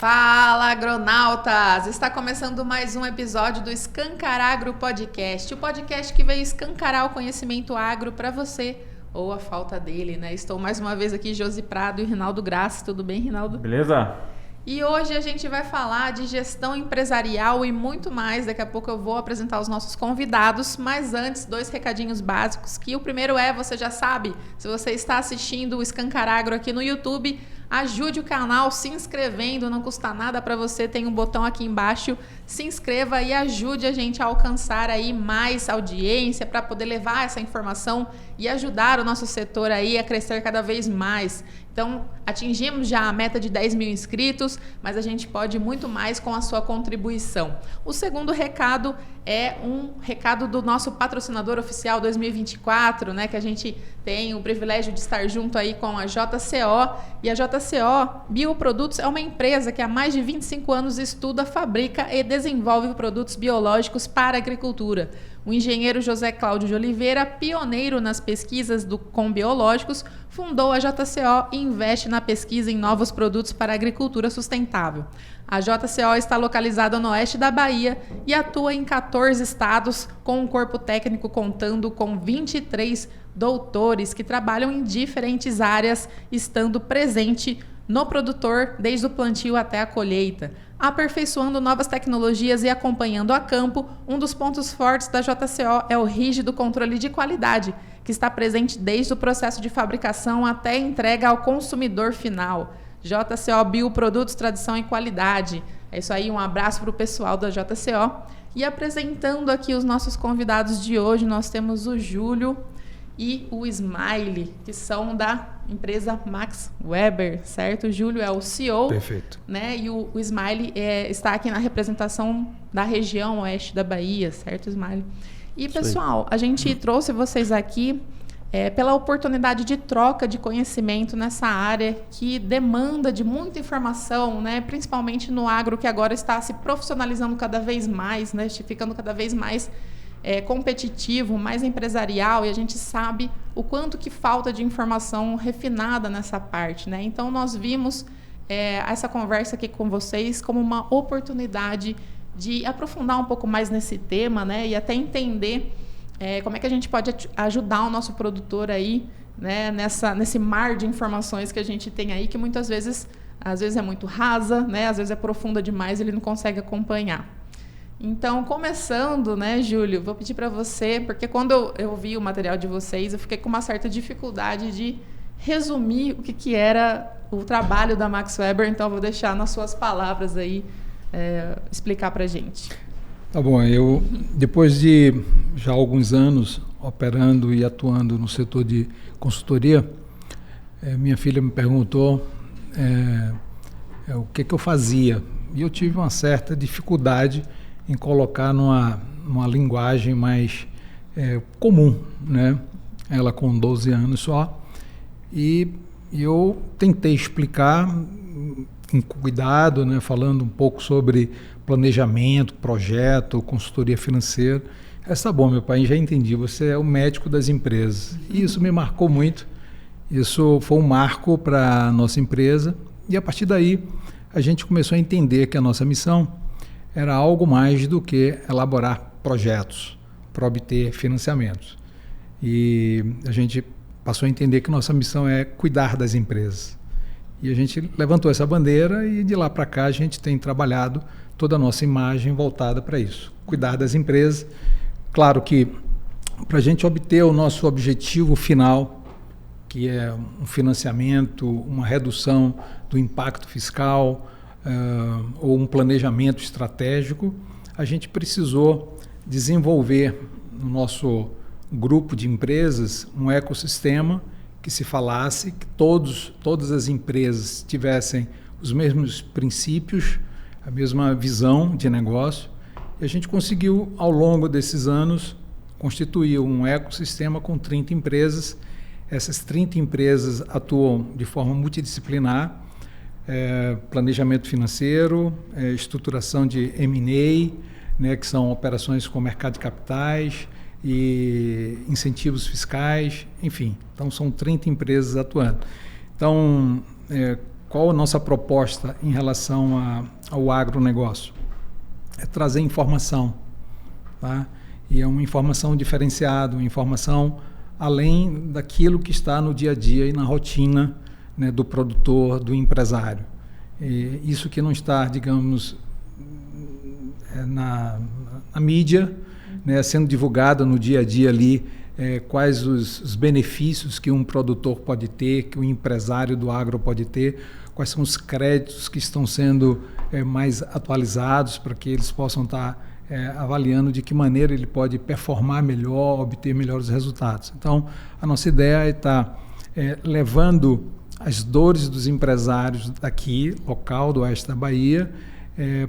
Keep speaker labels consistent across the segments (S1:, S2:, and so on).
S1: Fala, agronautas! Está começando mais um episódio do Escancarar Agro Podcast, o podcast que veio escancarar o conhecimento agro para você, ou a falta dele, né? Estou mais uma vez aqui, Josi Prado e Rinaldo Grassi. Tudo bem, Rinaldo?
S2: Beleza?
S1: E hoje a gente vai falar de gestão empresarial e muito mais. Daqui a pouco eu vou apresentar os nossos convidados, mas antes, 2 recadinhos básicos, que o primeiro é, você já sabe, se você está assistindo o Escancarar Agro aqui no YouTube, ajude o canal se inscrevendo, não custa nada para você, tem um botão aqui embaixo, se inscreva e ajude a gente a alcançar aí mais audiência para poder levar essa informação e ajudar o nosso setor aí a crescer cada vez mais. Então, atingimos já a meta de 10 mil inscritos, mas a gente pode muito mais com a sua contribuição. O segundo recado é um recado do nosso patrocinador oficial 2024, né, que a gente tem o privilégio de estar junto aí com a JCO. E a JCO Bioprodutos é uma empresa que há mais de 25 anos estuda, fabrica e desenvolve produtos biológicos para a agricultura. O engenheiro José Cláudio de Oliveira, pioneiro nas pesquisas com biológicos, fundou a JCO e investe na pesquisa em novos produtos para a agricultura sustentável. A JCO está localizada no oeste da Bahia e atua em 14 estados, com um corpo técnico contando com 23 doutores que trabalham em diferentes áreas, estando presente no produtor desde o plantio até a colheita, aperfeiçoando novas tecnologias e acompanhando a campo. Um dos pontos fortes da JCO é o rígido controle de qualidade, que está presente desde o processo de fabricação até a entrega ao consumidor final. JCO Bioprodutos, tradição e qualidade. É isso aí, um abraço para o pessoal da JCO. E apresentando aqui os nossos convidados de hoje, nós temos o Júlio e o Smiley, que são da empresa Max Weber, certo? O Júlio é o CEO. Perfeito. Né? E o Smiley está aqui na representação da região oeste da Bahia, certo, Smiley? E, pessoal, a gente trouxe vocês aqui pela oportunidade de troca de conhecimento nessa área que demanda de muita informação, né? Principalmente no agro, que agora está se profissionalizando cada vez mais, né? Ficando cada vez mais competitivo, mais empresarial, e a gente sabe o quanto que falta de informação refinada nessa parte, né? Então, nós vimos essa conversa aqui com vocês como uma oportunidade de aprofundar um pouco mais nesse tema, né? E até entender como é que a gente pode ajudar o nosso produtor aí, né? Nesse mar de informações que a gente tem aí, que muitas vezes, às vezes é muito rasa, né? Às vezes é profunda demais, ele não consegue acompanhar. Então, começando, né, Júlio, vou pedir para você, porque quando eu vi o material de vocês, eu fiquei com uma certa dificuldade de resumir o que era o trabalho da Max Weber, então eu vou deixar nas suas palavras aí explicar para a gente.
S3: Tá bom, eu, depois de já alguns anos operando e atuando no setor de consultoria, minha filha me perguntou o que eu fazia, e eu tive uma certa dificuldade em colocar numa linguagem mais comum, né? Ela com 12 anos só, e eu tentei explicar com cuidado, né? Falando um pouco sobre planejamento, projeto, consultoria financeira. Tá bom, meu pai, já entendi, você é o médico das empresas. E isso me marcou muito, isso foi um marco para a nossa empresa, e a partir daí a gente começou a entender que a nossa missão era algo mais do que elaborar projetos para obter financiamentos. E a gente passou a entender que nossa missão é cuidar das empresas. E a gente levantou essa bandeira e de lá para cá a gente tem trabalhado toda a nossa imagem voltada para isso. Cuidar das empresas. Claro que para a gente obter o nosso objetivo final, que é um financiamento, uma redução do impacto fiscal, ou um planejamento estratégico, a gente precisou desenvolver no nosso grupo de empresas um ecossistema que se falasse, que todas as empresas tivessem os mesmos princípios, a mesma visão de negócio, e a gente conseguiu, ao longo desses anos, constituir um ecossistema com 30 empresas. Essas 30 empresas atuam de forma multidisciplinar, planejamento financeiro, estruturação de M&A, né, que são operações com mercado de capitais e incentivos fiscais, enfim. Então, são 30 empresas atuando. Então, qual a nossa proposta em relação ao agronegócio? É trazer informação, tá? E é uma informação diferenciada, uma informação além daquilo que está no dia a dia e na rotina, né, do produtor, do empresário. E isso que não está, digamos, na mídia, né, sendo divulgado no dia a dia ali, quais os benefícios que um produtor pode ter, que o empresário do agro pode ter, quais são os créditos que estão sendo mais atualizados para que eles possam estar avaliando de que maneira ele pode performar melhor, obter melhores resultados. Então, a nossa ideia é estar levando as dores dos empresários daqui, local do oeste da Bahia,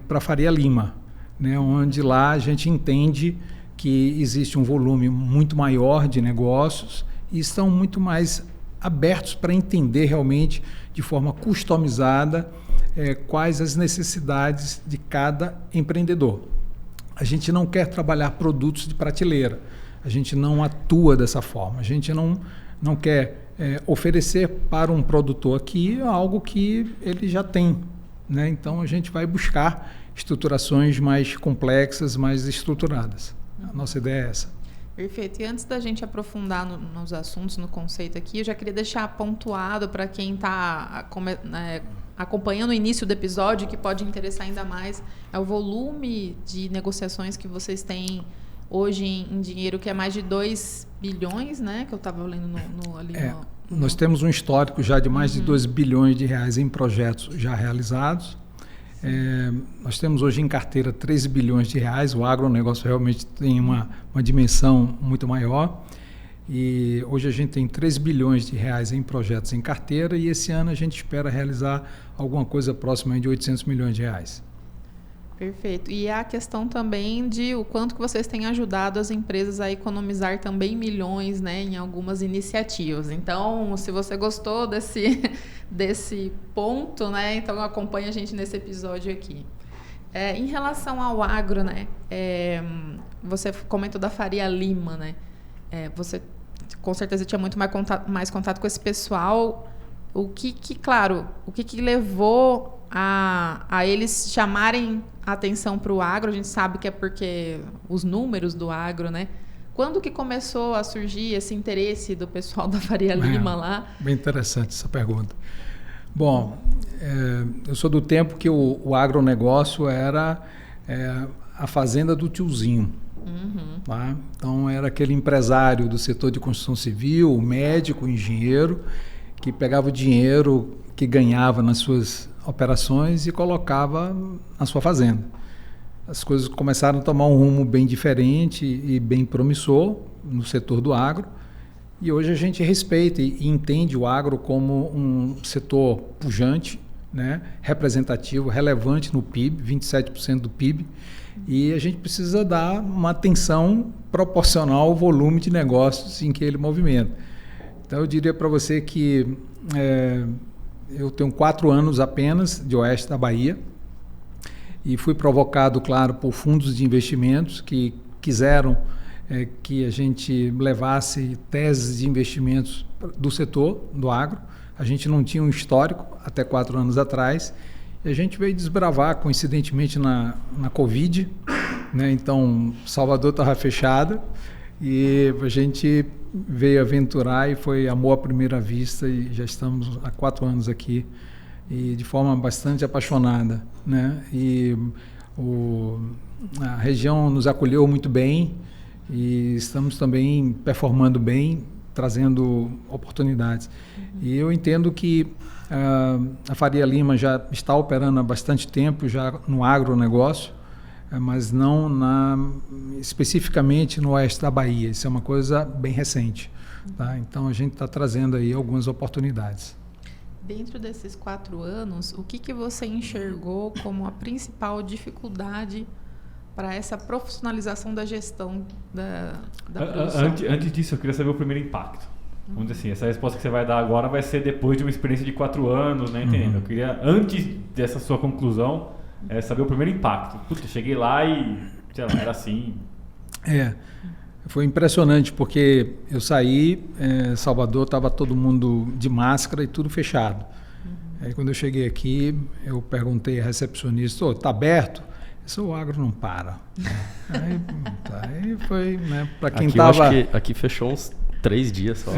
S3: para Faria Lima, né, onde lá a gente entende que existe um volume muito maior de negócios e estão muito mais abertos para entender realmente de forma customizada quais as necessidades de cada empreendedor. A gente não quer trabalhar produtos de prateleira, a gente não atua dessa forma, a gente não quer oferecer para um produtor aqui algo que ele já tem, né? Então a gente vai buscar estruturações mais complexas, mais estruturadas. A nossa ideia é essa.
S1: Perfeito. E antes da gente aprofundar nos assuntos, no conceito aqui, eu já queria deixar pontuado para quem está acompanhando o início do episódio, que pode interessar ainda mais, é o volume de negociações que vocês têm hoje em dinheiro, que é mais de 2 bilhões, né? Que eu estava lendo ali.
S3: Nós temos um histórico já de mais de 2 bilhões de reais em projetos já realizados. Nós temos hoje em carteira 13 bilhões de reais, o agronegócio realmente tem uma dimensão muito maior, e hoje a gente tem 3 bilhões de reais em projetos em carteira, e esse ano a gente espera realizar alguma coisa próxima de 800 milhões de reais.
S1: Perfeito. E a questão também de o quanto que vocês têm ajudado as empresas a economizar também milhões, né, em algumas iniciativas. Então, se você gostou desse ponto, né, então acompanha a gente nesse episódio aqui. Em relação ao agro, né, você comentou da Faria Lima, né, você com certeza tinha muito mais contato com esse pessoal. O que levou a eles chamarem a atenção para o agro? A gente sabe que é porque os números do agro, né? Quando que começou a surgir esse interesse do pessoal da Faria Lima lá? Bem interessante essa pergunta.
S3: Bom, eu sou do tempo que o agronegócio era a fazenda do tiozinho. Uhum. Tá? Então era aquele empresário do setor de construção civil, o médico, o engenheiro, que pegava o dinheiro que ganhava nas suas operações e colocava na sua fazenda. As coisas começaram a tomar um rumo bem diferente e bem promissor no setor do agro, e hoje a gente respeita e entende o agro como um setor pujante, né, representativo, relevante no PIB, 27% do PIB, e a gente precisa dar uma atenção proporcional ao volume de negócios em que ele movimenta. Então eu diria para você que eu tenho 4 anos apenas de oeste da Bahia e fui provocado, claro, por fundos de investimentos que quiseram que a gente levasse teses de investimentos do setor, do agro. A gente não tinha um histórico até 4 anos atrás e a gente veio desbravar, coincidentemente, na Covid, né? Então, Salvador estava fechada e a gente veio aventurar e foi amor à primeira vista, e já estamos há 4 anos aqui e de forma bastante apaixonada, né? E a região nos acolheu muito bem e estamos também performando bem, trazendo oportunidades. E eu entendo que a Faria Lima já está operando há bastante tempo já no agronegócio, mas não especificamente no oeste da Bahia. Isso é uma coisa bem recente. Tá? Então a gente está trazendo aí algumas oportunidades.
S1: Dentro desses 4 anos, o que você enxergou como a principal dificuldade para essa profissionalização da gestão da produção?
S2: Antes disso, eu queria saber o primeiro impacto. Vamos dizer assim, essa resposta que você vai dar agora vai ser depois de uma experiência de 4 anos, né? Entendendo? Eu queria, antes dessa sua conclusão, saber o primeiro impacto. Putz, cheguei lá e, sei lá, era assim.
S3: Foi impressionante, porque eu saí, Salvador estava todo mundo de máscara e tudo fechado. Aí quando eu cheguei aqui, eu perguntei à recepcionista, tá aberto? O agro não para. Aí foi, né, para quem estava...
S4: Aqui fechou uns 3 dias só.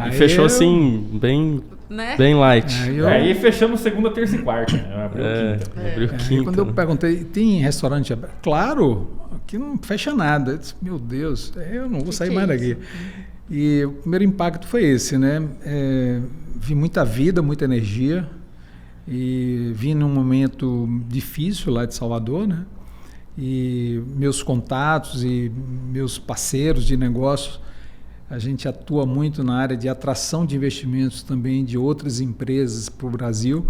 S3: Aí
S4: fechou assim, bem light.
S2: Aí fechamos segunda, terça e quarta. Abriu quinta.
S3: Quando eu perguntei, tem restaurante aberto? Claro, aqui não fecha nada. Eu disse, meu Deus, eu não vou sair mais daqui. E o primeiro impacto foi esse, né? Vi muita vida, muita energia. E vim num momento difícil lá de Salvador, né? E meus contatos e meus parceiros de negócios, a gente atua muito na área de atração de investimentos também de outras empresas para o Brasil,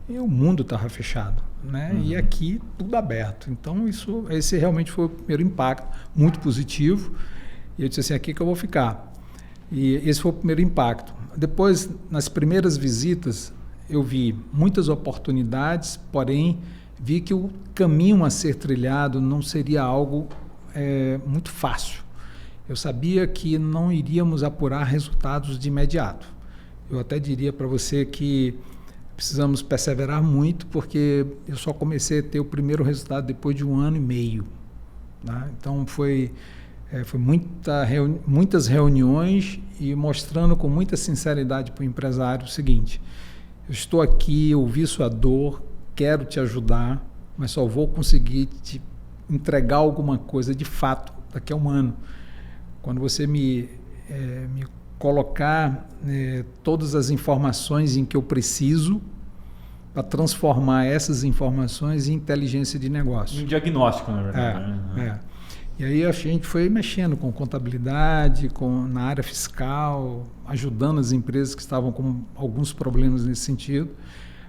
S3: e o mundo estava fechado, né? E aqui tudo aberto. Então esse realmente foi o primeiro impacto, muito positivo. E eu disse assim, aqui que eu vou ficar. E esse foi o primeiro impacto. Depois, nas primeiras visitas, eu vi muitas oportunidades, porém vi que o caminho a ser trilhado não seria algo muito fácil. Eu sabia que não iríamos apurar resultados de imediato. Eu até diria para você que precisamos perseverar muito, porque eu só comecei a ter o primeiro resultado depois de 1 ano e meio. Tá? Então foi muitas reuniões e mostrando com muita sinceridade para o empresário o seguinte: eu estou aqui, eu ouvi sua dor, quero te ajudar, mas só vou conseguir te entregar alguma coisa de fato daqui a 1 ano. Quando você me colocar todas as informações em que eu preciso para transformar essas informações em inteligência de negócio.
S2: Um diagnóstico, na verdade.
S3: E aí a gente foi mexendo com contabilidade, na área fiscal, ajudando as empresas que estavam com alguns problemas nesse sentido.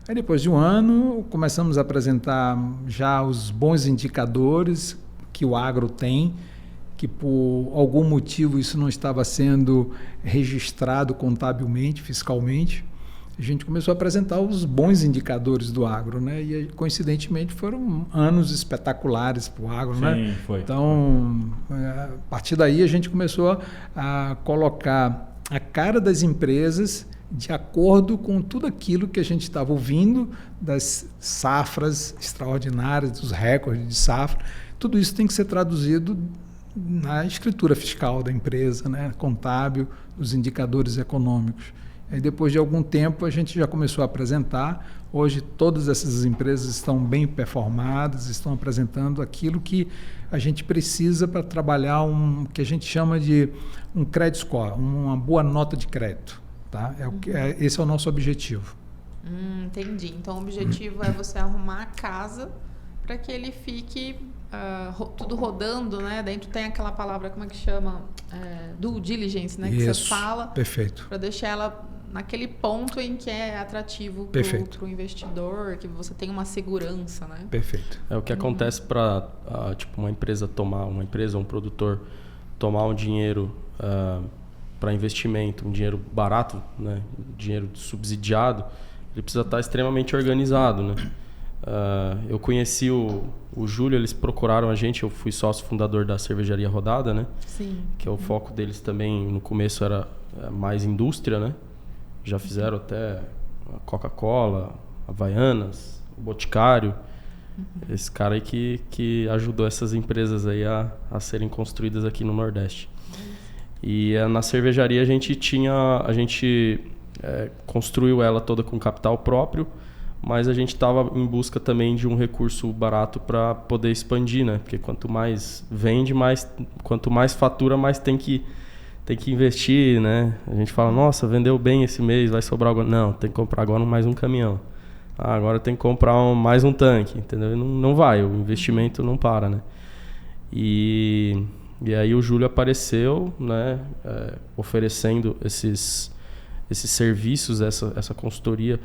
S3: Aí depois de 1 ano, começamos a apresentar já os bons indicadores que o agro tem, que por algum motivo isso não estava sendo registrado contabilmente, fiscalmente. A gente começou a apresentar os bons indicadores do agro, né? E coincidentemente foram anos espetaculares para o agro,
S2: Sim,
S3: né?
S2: Foi.
S3: Então, a partir daí a gente começou a colocar a cara das empresas de acordo com tudo aquilo que a gente estava ouvindo das safras extraordinárias, dos recordes de safra. Tudo isso tem que ser traduzido na escritura fiscal da empresa, né? Contábil, os indicadores econômicos. Aí depois de algum tempo a gente já começou a apresentar. Hoje todas essas empresas estão bem performadas, estão apresentando aquilo que a gente precisa para trabalhar que a gente chama de um credit score, uma boa nota de crédito. Tá? Esse é o nosso objetivo.
S1: Entendi. Então o objetivo é você arrumar a casa para que ele fique tudo rodando, né? Dentro tem aquela palavra, como é que chama? Due diligence, né?
S3: Isso,
S1: que você fala.
S3: Perfeito.
S1: Para deixar ela naquele ponto em que é atrativo para o investidor, que você tem uma segurança, né?
S3: Perfeito.
S4: É o que acontece para uma empresa um produtor tomar um dinheiro para investimento, um dinheiro barato, né? Dinheiro subsidiado, ele precisa estar extremamente organizado, né? Eu conheci o Júlio, eles procuraram a gente, eu fui sócio fundador da Cervejaria Rodada, né?
S1: Sim.
S4: Que é o foco deles também, no começo era mais indústria, né? Já fizeram até a Coca-Cola, Havaianas, o Boticário. Esse cara aí que ajudou essas empresas aí a serem construídas aqui no Nordeste. E na cervejaria a gente construiu ela toda com capital próprio, mas a gente estava em busca também de um recurso barato para poder expandir, né? Porque quanto mais vende, quanto mais fatura, mais tem que investir, né? A gente fala, nossa, vendeu bem esse mês, vai sobrar agora. Não, tem que comprar agora mais um caminhão. Agora tem que comprar mais um tanque, entendeu? Não vai, o investimento não para, né? E aí o Júlio apareceu, né? Oferecendo esses serviços, essa consultoria.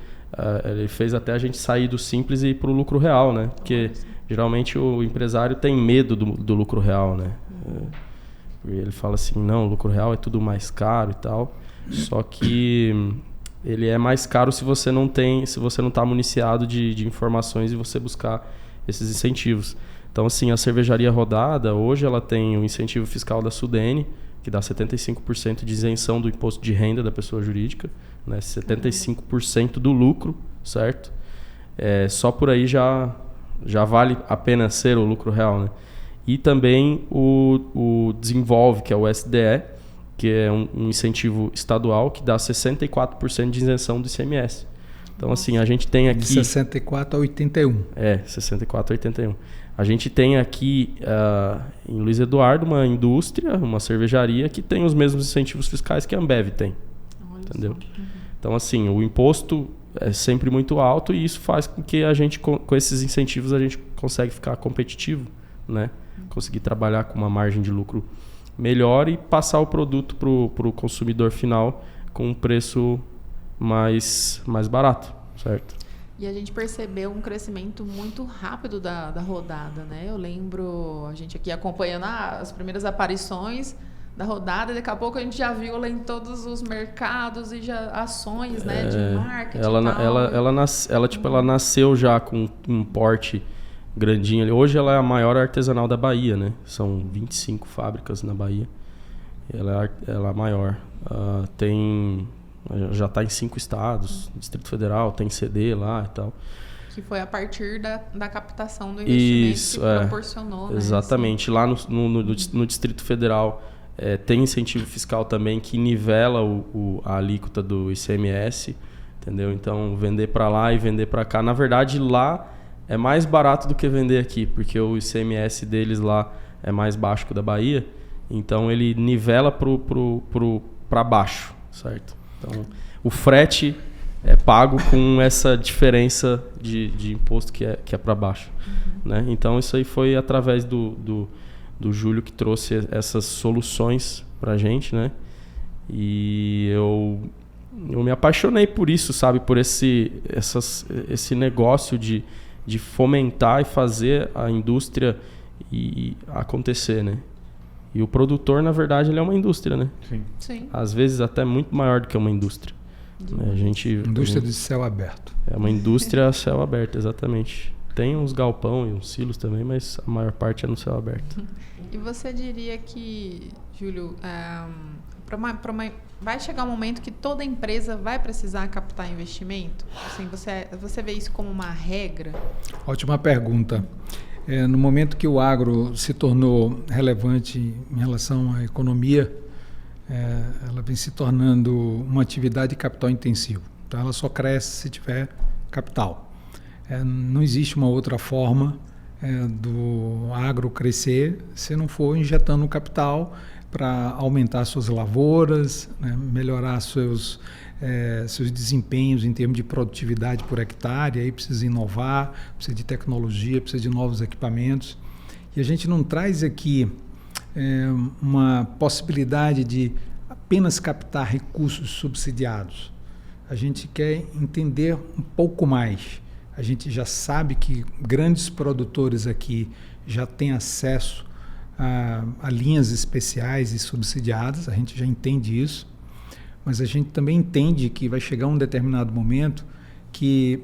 S4: Ele fez até a gente sair do simples e ir para o lucro real, né? Porque geralmente o empresário tem medo do lucro real, né? Ele fala assim, não, o lucro real é tudo mais caro e tal. Só que ele é mais caro se você não está municiado de informações e você buscar esses incentivos. Então, assim, a Cervejaria Rodada, hoje ela tem o incentivo fiscal da SUDENE, que dá 75% de isenção do imposto de renda da pessoa jurídica. né? 75% do lucro, certo? Só por aí já vale a pena ser o lucro real, né? E também o Desenvolve, que é o SDE, que é um incentivo estadual que dá 64% de isenção do ICMS. Então, assim, a gente tem aqui...
S3: De 64 a 81.
S4: 64 a 81. A gente tem aqui em Luiz Eduardo uma indústria, uma cervejaria que tem os mesmos incentivos fiscais que a Ambev tem.
S1: Olha
S4: Entendeu?
S1: só.
S4: Então, assim, o imposto é sempre muito alto e isso faz com que a gente, com esses incentivos, a gente consegue ficar competitivo, né? Conseguir trabalhar com uma margem de lucro melhor e passar o produto para o consumidor final com um preço mais barato, certo?
S1: E a gente percebeu um crescimento muito rápido da rodada, né? Eu lembro a gente aqui acompanhando as primeiras aparições da rodada, e daqui a pouco a gente já viu ela em todos os mercados e já ações, né, de marketing.
S4: Ela nasceu já com um porte grandinho ali. Hoje ela é a maior artesanal da Bahia, né? São 25 fábricas na Bahia. Ela é a maior. Já está em 5 estados, Distrito Federal, tem CD lá e tal.
S1: Que foi a partir da captação do investimento que proporcionou, né?
S4: Exatamente. Lá no Distrito Federal tem incentivo fiscal também que nivela a alíquota do ICMS, entendeu? Então, vender para lá e vender para cá. Na verdade, lá é mais barato do que vender aqui, porque o ICMS deles lá é mais baixo que o da Bahia. Então, ele nivela para baixo, certo? Então, o frete é pago com essa diferença de imposto que é para baixo. Né? Então, isso aí foi através do Júlio que trouxe essas soluções para a gente, né? E eu me apaixonei por isso, sabe? Por esse negócio de fomentar e fazer a indústria acontecer, né? E o produtor, na verdade, ele é uma indústria, né?
S1: Sim.
S4: Às vezes até muito maior do que uma indústria.
S3: Indústria de céu aberto.
S4: É uma indústria a céu aberto, exatamente. Tem uns galpão e uns silos também, mas a maior parte é no céu aberto.
S1: E você diria que, Júlio, vai chegar um momento que toda empresa vai precisar captar investimento? Assim, você vê isso como uma regra?
S3: Ótima pergunta. No momento que o agro se tornou relevante em relação à economia, ela vem se tornando uma atividade de capital intensivo. Então, ela só cresce se tiver capital. Não existe uma outra forma do agro crescer se não for injetando capital para aumentar suas lavouras, né, melhorar seus desempenhos em termos de produtividade por hectare. Aí precisa inovar, precisa de tecnologia, precisa de novos equipamentos. E a gente não traz aqui uma possibilidade de apenas captar recursos subsidiados. A gente quer entender um pouco mais. A gente já sabe que grandes produtores aqui já têm acesso a linhas especiais e subsidiadas, a gente já entende isso, mas a gente também entende que vai chegar um determinado momento que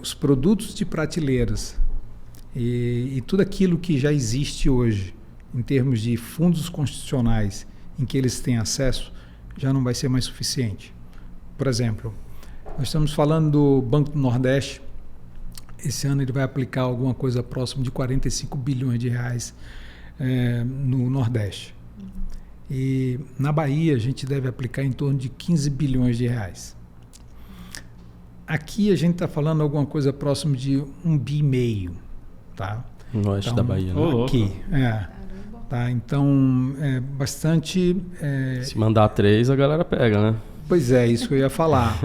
S3: os produtos de prateleiras e tudo aquilo que já existe hoje, em termos de fundos constitucionais em que eles têm acesso, já não vai ser mais suficiente. Por exemplo, nós estamos falando do Banco do Nordeste. Esse ano ele vai aplicar alguma coisa próximo de 45 bilhões de reais no Nordeste. E na Bahia a gente deve aplicar em torno de 15 bilhões de reais. Aqui a gente está falando alguma coisa próximo de 1,5 bi, tá?
S4: No oeste da Bahia, né?
S3: Aqui, tá? Então, é bastante...
S4: Se mandar 3, a galera pega, né?
S3: Pois é, isso que eu ia falar.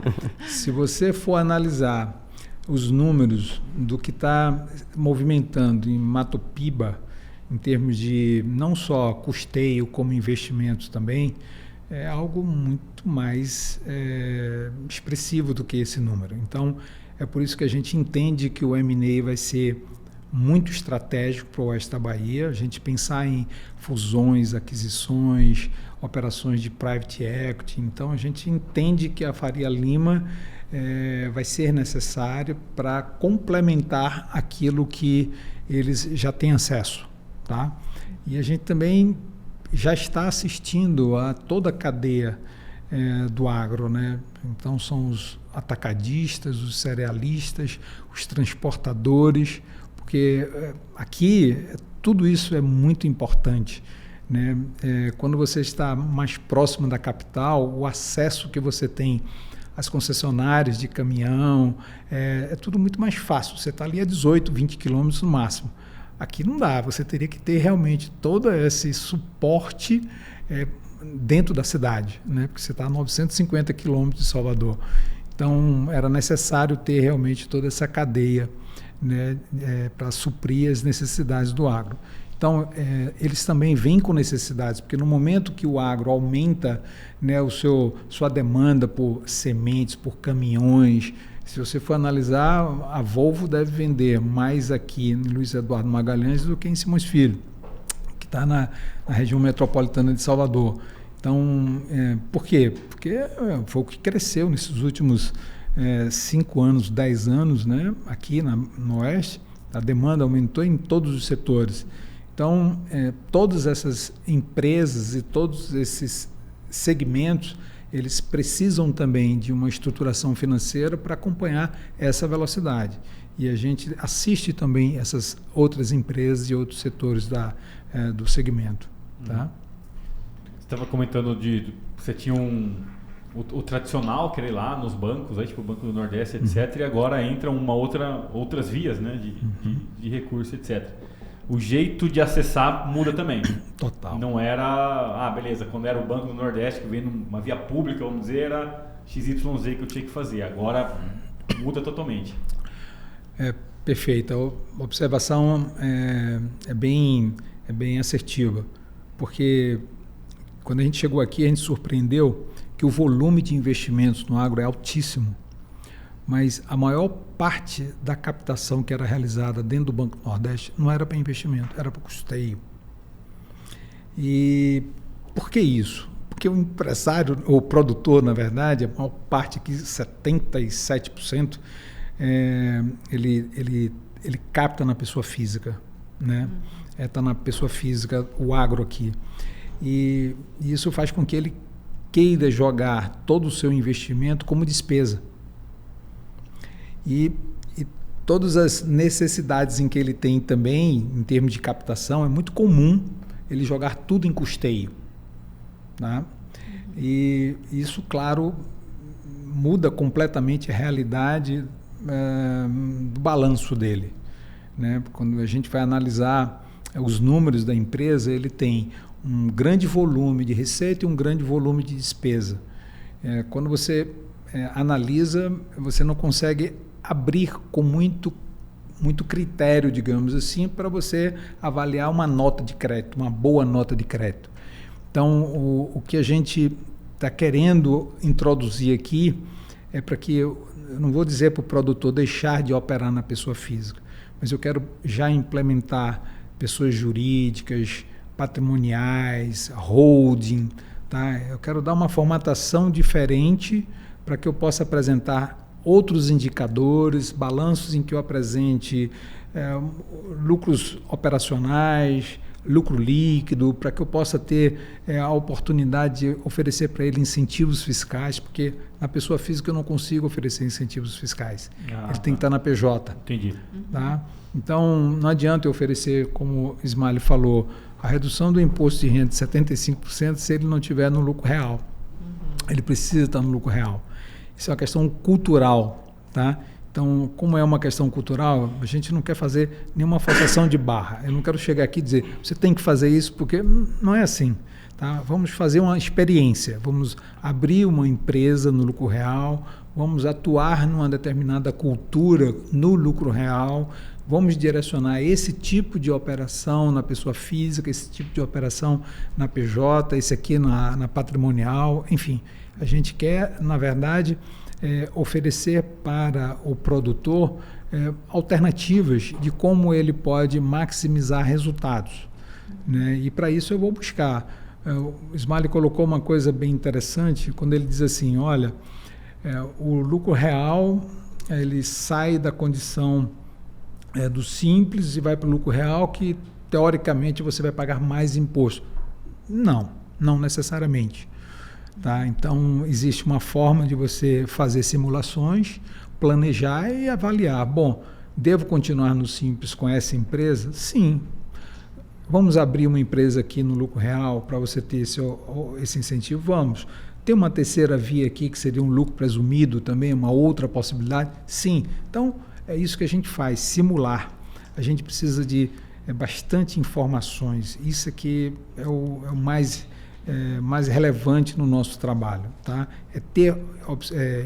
S3: Se você for analisar os números do que está movimentando em Mato Piba, em termos de não só custeio, como investimentos também, é algo muito mais expressivo do que esse número. Então, é por isso que a gente entende que o M&A vai ser muito estratégico para o oeste da Bahia. A gente pensar em fusões, aquisições, operações de private equity. Então, a gente entende que a Faria Lima vai ser necessária para complementar aquilo que eles já têm acesso. Tá? E a gente também já está assistindo a toda a cadeia do agro, né? Então são os atacadistas, os cerealistas, os transportadores, porque aqui tudo isso é muito importante, né? Quando você está mais próximo da capital, o acesso que você tem às concessionárias de caminhão, é tudo muito mais fácil. Você está ali a 18, 20 quilômetros no máximo. Aqui não dá, você teria que ter realmente todo esse suporte dentro da cidade, né? Porque você está a 950 quilômetros de Salvador. Então, era necessário ter realmente toda essa cadeia, né, para suprir as necessidades do agro. Então, eles também vêm com necessidades, porque no momento que o agro aumenta, né, sua demanda por sementes, por caminhões, se você for analisar, a Volvo deve vender mais aqui em Luiz Eduardo Magalhães do que em Simões Filho, que está na região metropolitana de Salvador. Então, por quê? Porque foi o que cresceu nesses últimos 5 anos, 10 anos, né? Aqui no Oeste, a demanda aumentou em todos os setores. Então, todas essas empresas e todos esses segmentos, eles precisam também de uma estruturação financeira para acompanhar essa velocidade. E a gente assiste também essas outras empresas e outros setores do segmento. Tá?
S2: Você estava comentando você tinha o tradicional, que era ir lá nos bancos, aí, tipo o Banco do Nordeste, etc. E agora entram outras vias, né, de recurso, etc. O jeito de acessar muda também.
S3: Total.
S2: Não era, beleza, quando era o Banco do Nordeste, que veio numa via pública, vamos dizer, era XYZ que eu tinha que fazer. Agora muda totalmente.
S3: Perfeito. A observação é bem assertiva, porque quando a gente chegou aqui, a gente surpreendeu que o volume de investimentos no agro é altíssimo, mas a maior parte da captação que era realizada dentro do Banco do Nordeste não era para investimento, era para custeio. E por que isso? Porque o empresário, ou produtor, na verdade, a maior parte aqui, 77%, ele capta na pessoa física, né? Está na pessoa física, o agro aqui. E isso faz com que ele queira jogar todo o seu investimento como despesa. E todas as necessidades em que ele tem também, em termos de captação, é muito comum ele jogar tudo em custeio. Tá? E isso, claro, muda completamente a realidade do balanço dele. Né? Quando a gente vai analisar os números da empresa, ele tem um grande volume de receita e um grande volume de despesa. Quando você analisa, você não consegue abrir com muito critério, digamos assim, para você avaliar uma nota de crédito, uma boa nota de crédito. Então, o que a gente está querendo introduzir aqui é para que eu não vou dizer para o produtor deixar de operar na pessoa física, mas eu quero já implementar pessoas jurídicas, patrimoniais, holding, tá? Eu quero dar uma formatação diferente para que eu possa apresentar outros indicadores, balanços em que eu apresente lucros operacionais, lucro líquido, para que eu possa ter a oportunidade de oferecer para ele incentivos fiscais, porque na pessoa física eu não consigo oferecer incentivos fiscais. Ele tem que estar na PJ.
S2: Entendi.
S3: Tá? Então, não adianta eu oferecer, como o Ismael falou, a redução do imposto de renda de 75% se ele não estiver no lucro real. Ele precisa estar no lucro real. Isso é uma questão cultural. Tá? Então, como é uma questão cultural, a gente não quer fazer nenhuma forçação de barra. Eu não quero chegar aqui e dizer, você tem que fazer isso, porque não é assim. Tá? Vamos fazer uma experiência, vamos abrir uma empresa no lucro real, vamos atuar numa determinada cultura no lucro real, vamos direcionar esse tipo de operação na pessoa física, esse tipo de operação na PJ, esse aqui na patrimonial, enfim. A gente quer, na verdade, oferecer para o produtor alternativas de como ele pode maximizar resultados. Né? E para isso eu vou buscar. O Ismael colocou uma coisa bem interessante quando ele diz assim, olha, o lucro real ele sai da condição do simples e vai para o lucro real que teoricamente você vai pagar mais imposto. Não necessariamente. Tá? Então, existe uma forma de você fazer simulações, planejar e avaliar. Bom, devo continuar no Simples com essa empresa? Sim. Vamos abrir uma empresa aqui no lucro real para você ter esse incentivo? Vamos. Tem uma terceira via aqui que seria um lucro presumido também, uma outra possibilidade? Sim. Então, é isso que a gente faz, simular. A gente precisa de bastante informações. Isso aqui é o mais relevante no nosso trabalho. Tá? É ter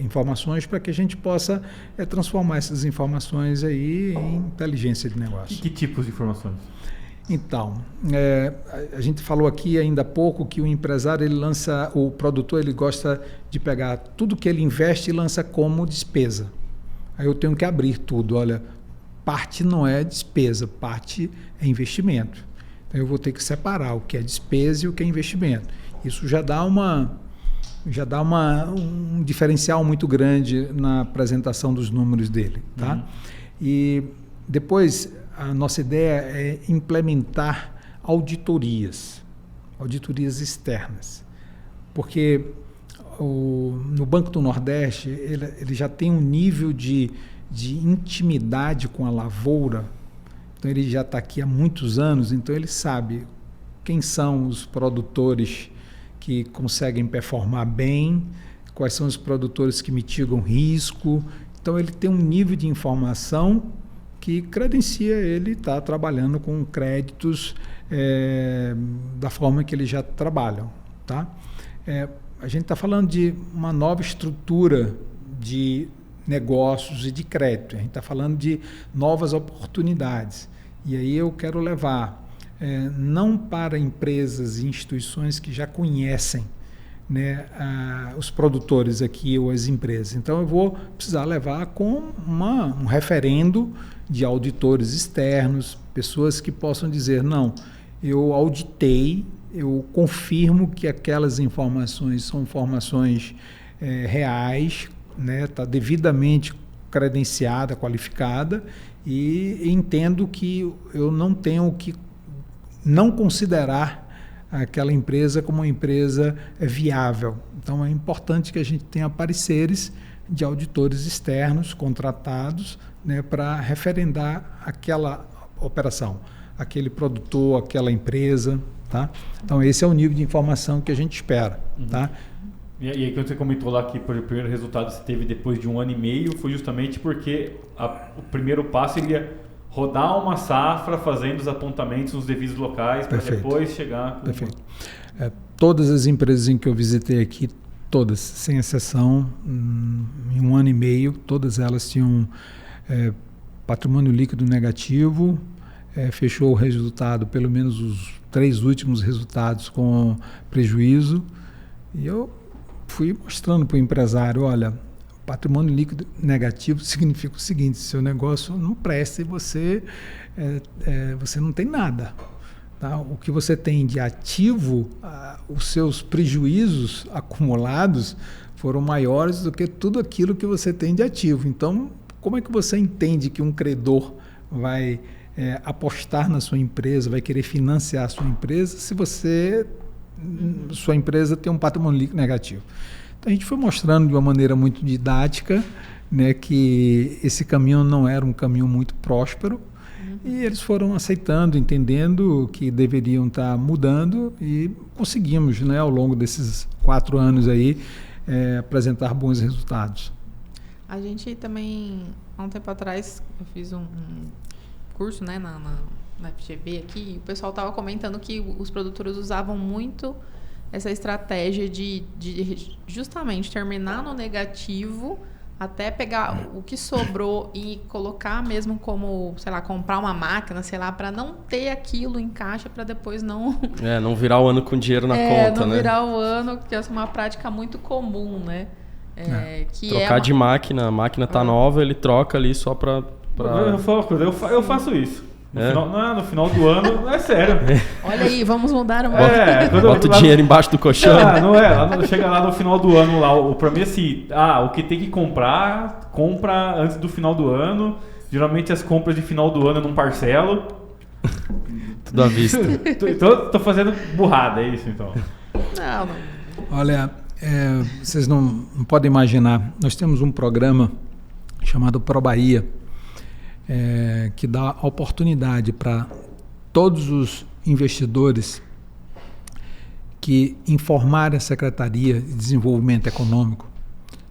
S3: informações para que a gente possa transformar essas informações aí em inteligência de negócio.
S2: E que tipos de informações?
S3: Então, a gente falou aqui ainda há pouco que o empresário, o produtor, ele gosta de pegar tudo que ele investe e lança como despesa. Aí eu tenho que abrir tudo. Olha, parte não é despesa, parte é investimento. Então eu vou ter que separar o que é despesa e o que é investimento. Isso já dá um diferencial muito grande na apresentação dos números dele. Tá?
S2: Uhum.
S3: E depois, a nossa ideia é implementar auditorias externas, porque no Banco do Nordeste ele já tem um nível de intimidade com a lavoura, então ele já está aqui há muitos anos, então ele sabe quem são os produtores que conseguem performar bem, quais são os produtores que mitigam risco, então ele tem um nível de informação que credencia ele estar trabalhando com créditos da forma que eles já trabalham. Tá? A gente está falando de uma nova estrutura de negócios e de crédito. A gente está falando de novas oportunidades. E aí eu quero levar não para empresas e instituições que já conhecem, né, os produtores aqui ou as empresas. Então eu vou precisar levar com um referendo de auditores externos, pessoas que possam dizer, não, eu auditei, eu confirmo que aquelas informações são informações reais, né, está devidamente credenciada, qualificada, e entendo que eu não tenho que não considerar aquela empresa como uma empresa viável. Então é importante que a gente tenha pareceres de auditores externos contratados, né, para referendar aquela operação, aquele produtor, aquela empresa. Tá? Então esse é o nível de informação que a gente espera.
S2: Uhum.
S3: Tá?
S2: E aí quando você comentou lá que o primeiro resultado que você teve depois de 1 ano e meio foi justamente porque o primeiro passo seria rodar uma safra fazendo os apontamentos nos devidos locais para depois chegar...
S3: Perfeito. Todas as empresas em que eu visitei aqui, todas, sem exceção, em 1 ano e meio, todas elas tinham patrimônio líquido negativo, fechou o resultado, pelo menos os 3 últimos resultados com prejuízo, e eu fui mostrando para o empresário, olha, patrimônio líquido negativo significa o seguinte, seu negócio não presta e você não tem nada. Tá? O que você tem de ativo, os seus prejuízos acumulados foram maiores do que tudo aquilo que você tem de ativo. Então, como é que você entende que um credor vai apostar na sua empresa, vai querer financiar a sua empresa, se sua empresa tem um patrimônio líquido negativo? Então, a gente foi mostrando de uma maneira muito didática, né, que esse caminho não era um caminho muito próspero, e eles foram aceitando, entendendo que deveriam estar mudando, e conseguimos, né, ao longo desses 4 anos aí, apresentar bons resultados.
S1: A gente também, há um tempo atrás, eu fiz um curso, né, na FGV aqui, e o pessoal estava comentando que os produtores usavam muito essa estratégia de justamente terminar no negativo, até pegar o que sobrou e colocar mesmo como, sei lá, comprar uma máquina, sei lá, para não ter aquilo em caixa, para depois não...
S4: não virar o ano com dinheiro na conta, né?
S1: Não virar o ano, que é uma prática muito comum, né? Que
S4: trocar de máquina, a máquina tá nova, ele troca ali só para...
S2: Eu faço isso. No final do ano, é sério.
S1: Olha aí, vamos mudar uma...
S4: Bota o dinheiro embaixo do colchão.
S2: Chega lá no final do ano, lá, pra mim assim, o que tem que compra antes do final do ano. Geralmente as compras de final do ano eu não parcelo.
S4: Tudo à vista.
S2: Então tô fazendo burrada, é isso então?
S1: Não.
S3: Olha, vocês não podem imaginar, nós temos um programa chamado Pro Bahia, que dá a oportunidade para todos os investidores que informarem a Secretaria de Desenvolvimento Econômico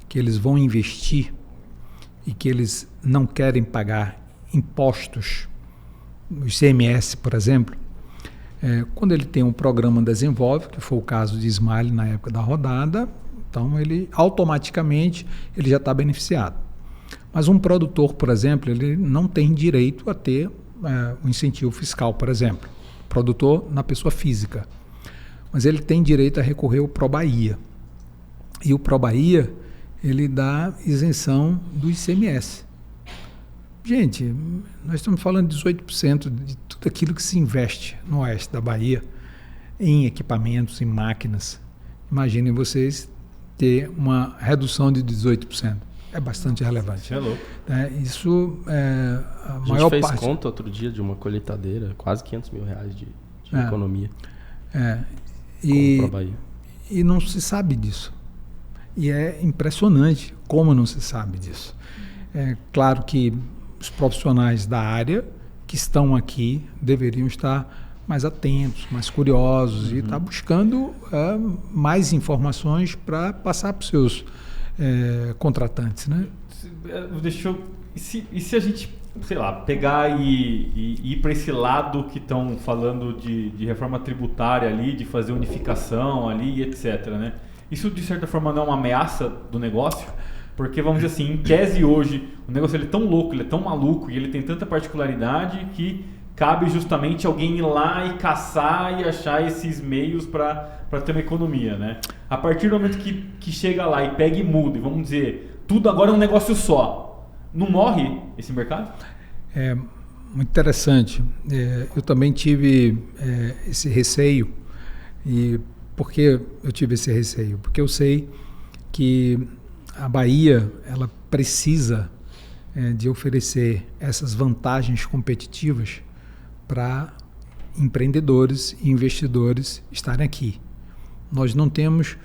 S3: que eles vão investir e que eles não querem pagar impostos, o ICMS, por exemplo. Quando ele tem um programa Desenvolve, que foi o caso de Ismael na época da rodada, então ele automaticamente ele já está beneficiado. Mas um produtor, por exemplo, ele não tem direito a ter um incentivo fiscal, por exemplo. Produtor na pessoa física. Mas ele tem direito a recorrer ao Pro Bahia. E o Pro Bahia, ele dá isenção do ICMS. Gente, nós estamos falando de 18% de tudo aquilo que se investe no oeste da Bahia em equipamentos, em máquinas. Imaginem vocês ter uma redução de 18%. É bastante relevante.
S2: Isso é louco.
S3: Isso é a maior parte.
S4: A gente fez conta outro dia de uma colheitadeira, quase R$500 mil de economia.
S3: E não se sabe disso. E é impressionante como não se sabe disso. É claro que os profissionais da área que estão aqui deveriam estar mais atentos, mais curiosos e estar buscando mais informações para passar para os seus contratantes, né?
S2: E se a gente, sei lá, pegar e ir para esse lado que estão falando de reforma tributária ali, de fazer unificação ali, etc, né? Isso, de certa forma, não é uma ameaça do negócio? Porque, vamos dizer assim, em tese hoje, o negócio ele é tão louco, ele é tão maluco e ele tem tanta particularidade que cabe justamente alguém ir lá e caçar e achar esses meios para ter uma economia, né? A partir do momento que chega lá e pega e muda, e vamos dizer, tudo agora é um negócio só, não morre esse mercado?
S3: É muito interessante. Eu também tive esse receio. E por que eu tive esse receio? Porque eu sei que a Bahia ela precisa de oferecer essas vantagens competitivas para empreendedores e investidores estarem aqui. Nós não temos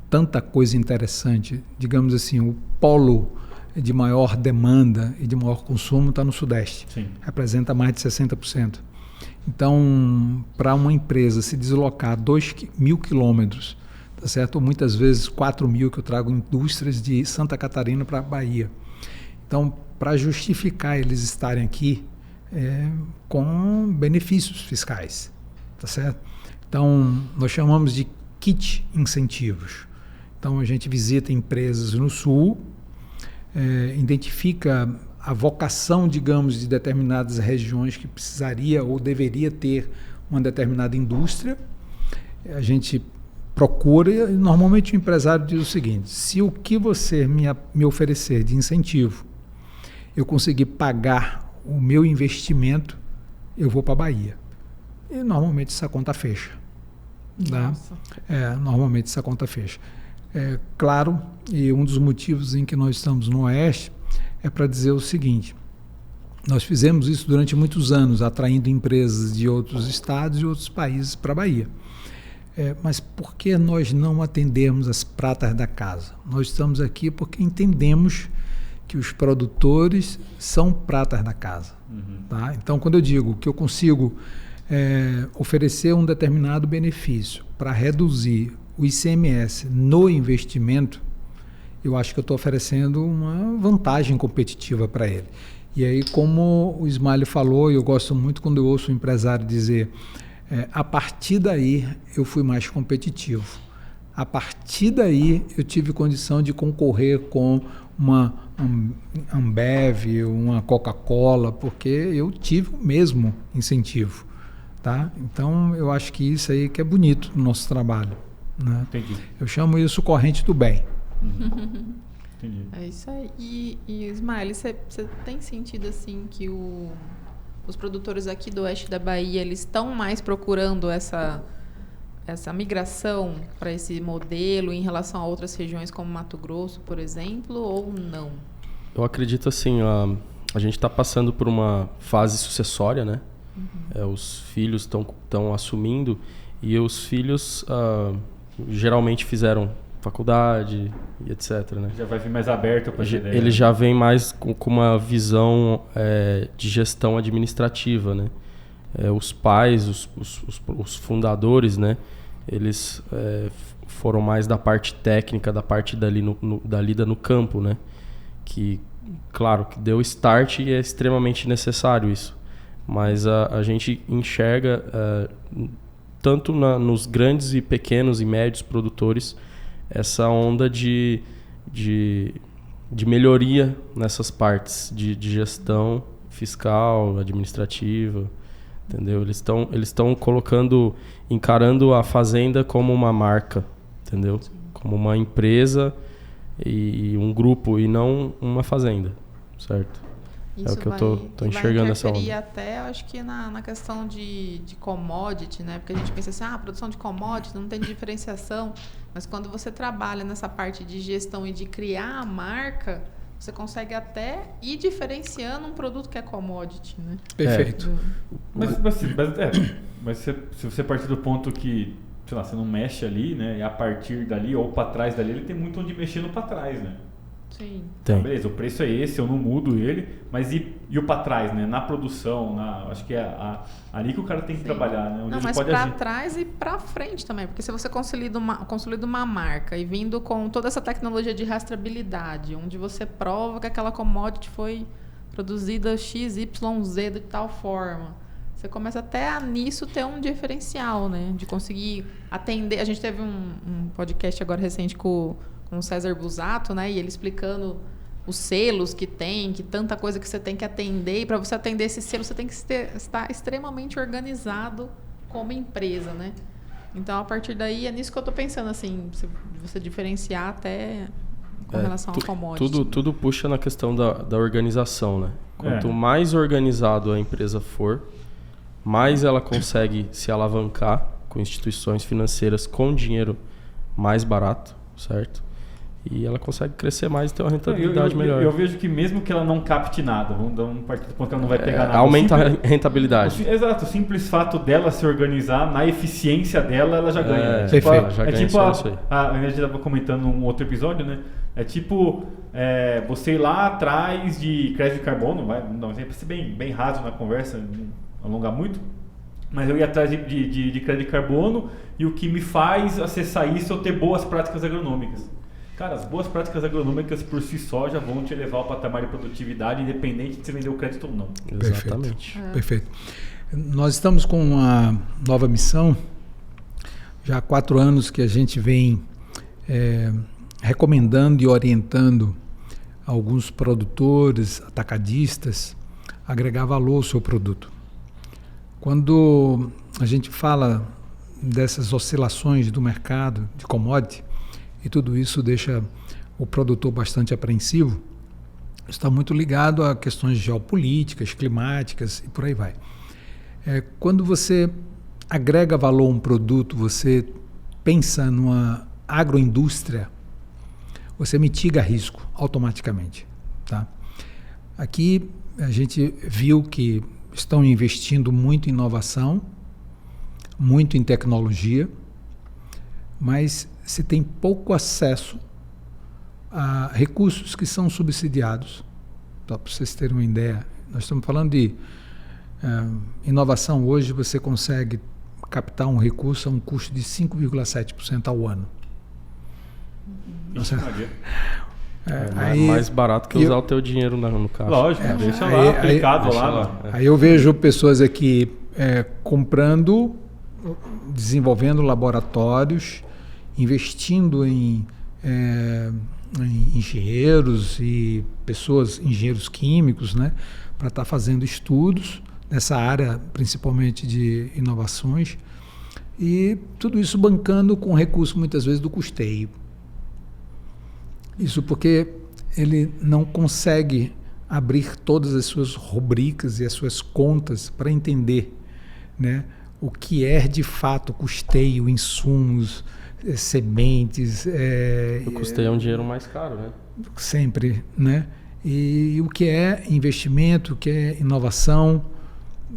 S3: tanta coisa interessante. Digamos assim, o polo de maior demanda e de maior consumo está no Sudeste.
S2: Sim.
S3: Representa mais de 60%. Então, para uma empresa se deslocar 2.000 quilômetros, tá certo? Ou muitas vezes 4.000, que eu trago indústrias de Santa Catarina para a Bahia. Então, para justificar eles estarem aqui com benefícios fiscais, tá certo? Então, nós chamamos de kit incentivos. Então, a gente visita empresas no Sul, identifica a vocação, digamos, de determinadas regiões que precisaria ou deveria ter uma determinada indústria. A gente procura e normalmente o empresário diz o seguinte: se o que você me oferecer de incentivo eu conseguir pagar o meu investimento, eu vou para a Bahia. E normalmente essa conta fecha. Tá? Normalmente essa conta fecha. Claro, e um dos motivos em que nós estamos no Oeste é para dizer o seguinte: nós fizemos isso durante muitos anos, atraindo empresas de outros estados e outros países para a Bahia. Mas por que nós não atendemos as pratas da casa? Nós estamos aqui porque entendemos que os produtores são pratas da casa. Tá? Então, quando eu digo que eu consigo oferecer um determinado benefício para reduzir o ICMS no investimento, eu acho que eu estou oferecendo uma vantagem competitiva para ele. E aí, como o Ismael falou, eu gosto muito quando eu ouço o empresário dizer: a partir daí eu fui mais competitivo. A partir daí eu tive condição de concorrer com uma Ambev, uma Coca-Cola, porque eu tive o mesmo incentivo. Tá? Então, eu acho que isso aí que é bonito no nosso trabalho. Né?
S2: Entendi.
S3: Eu chamo isso corrente do bem.
S2: Entendi.
S1: É isso aí. E Ismael, você tem sentido assim que os produtores aqui do oeste da Bahia eles estão mais procurando essa migração para esse modelo em relação a outras regiões como Mato Grosso, por exemplo, ou não? Eu
S4: acredito assim, a gente está passando por uma fase sucessória, né? Os filhos estão assumindo e os filhos geralmente fizeram faculdade e etc, né?
S2: Já vai vir mais aberto para essa ideia.
S4: Ele já vem mais com uma visão de gestão administrativa, né? Os pais, os fundadores, né? Eles foram mais da parte técnica, da parte da lida no campo, né? Que, claro, que deu start e é extremamente necessário isso. Mas a gente enxerga, tanto nos grandes e pequenos e médios produtores, essa onda de melhoria nessas partes de gestão fiscal, administrativa, entendeu? Eles estão encarando a fazenda como uma marca, entendeu? Como uma empresa e um grupo e não uma fazenda, certo?
S1: Isso
S4: é o que eu tô enxergando essa onda.
S1: E até, acho que na questão de commodity, né? Porque a gente pensa assim, a produção de commodity não tem diferenciação, mas quando você trabalha nessa parte de gestão e de criar a marca, você consegue até ir diferenciando um produto que é commodity, né?
S3: Perfeito.
S2: Mas se você partir do ponto que, sei lá, você não mexe ali, né? E a partir dali ou para trás dali, ele tem muito onde mexer no para trás, né?
S1: Sim.
S2: Tem. Beleza, o preço é esse, eu não mudo ele, mas e o para trás, né? Na produção, acho que é ali que o cara tem que trabalhar, né? Onde
S1: não,
S2: ele
S1: mas
S2: pode
S1: para
S2: agir.
S1: trás e para frente também, porque se você consolida uma marca e vindo com toda essa tecnologia de rastreabilidade, onde você prova que aquela commodity foi produzida XYZ de tal forma, você começa até nisso ter um diferencial, né? De conseguir atender. A gente teve um podcast agora recente com o César Busato, né? E ele explicando os selos que tem, que tanta coisa que você tem que atender. E para você atender esse selo, você tem que estar extremamente organizado como empresa, né? Então, a partir daí, é nisso que eu estou pensando, assim, você diferenciar até com relação ao commodity.
S4: Tudo puxa na questão da organização, né? Quanto mais organizado a empresa for, mais ela consegue se alavancar com instituições financeiras com dinheiro mais barato, certo? E ela consegue crescer mais e ter uma rentabilidade melhor.
S2: Eu vejo que mesmo que ela não capte nada, vamos dar um partido do ponto que ela não vai pegar nada.
S4: Aumenta a rentabilidade.
S2: Exato, o simples fato dela se organizar, na eficiência dela, ela já ganha. A gente estava comentando num outro episódio, né? É tipo você ir lá atrás de crédito de carbono, vai ser bem raso na conversa, não alongar muito. Mas eu ia atrás de crédito de carbono e o que me faz acessar isso é eu ter boas práticas agronômicas. Cara, as boas práticas agronômicas por si só já vão te elevar ao patamar de produtividade, independente de você vender o crédito ou não.
S4: Exatamente.
S3: Perfeito. Nós estamos com uma nova missão, já há 4 anos que a gente vem recomendando e orientando alguns produtores, atacadistas, a agregar valor ao seu produto. Quando a gente fala dessas oscilações do mercado de commodity, e tudo isso deixa o produtor bastante apreensivo, está muito ligado a questões geopolíticas, climáticas e por aí vai. Quando você agrega valor a um produto, você pensa numa agroindústria, você mitiga risco automaticamente. Tá? Aqui a gente viu que estão investindo muito em inovação, muito em tecnologia, mas se tem pouco acesso a recursos que são subsidiados. Para vocês terem uma ideia, nós estamos falando de inovação. Hoje você consegue captar um recurso a um custo de 5,7% ao ano.
S4: Mais barato que usar o teu dinheiro no caixa.
S2: Lógico, deixa lá aplicado lá.
S3: Aí eu vejo pessoas aqui comprando, desenvolvendo laboratórios, investindo em engenheiros e engenheiros químicos, né, para estar fazendo estudos nessa área, principalmente de inovações, e tudo isso bancando com recurso muitas vezes do custeio. Isso porque ele não consegue abrir todas as suas rubricas e as suas contas para entender, né, o que é de fato custeio, insumos, sementes.
S4: O custeio é um dinheiro mais caro, né?
S3: Sempre, né? E o que é investimento, o que é inovação,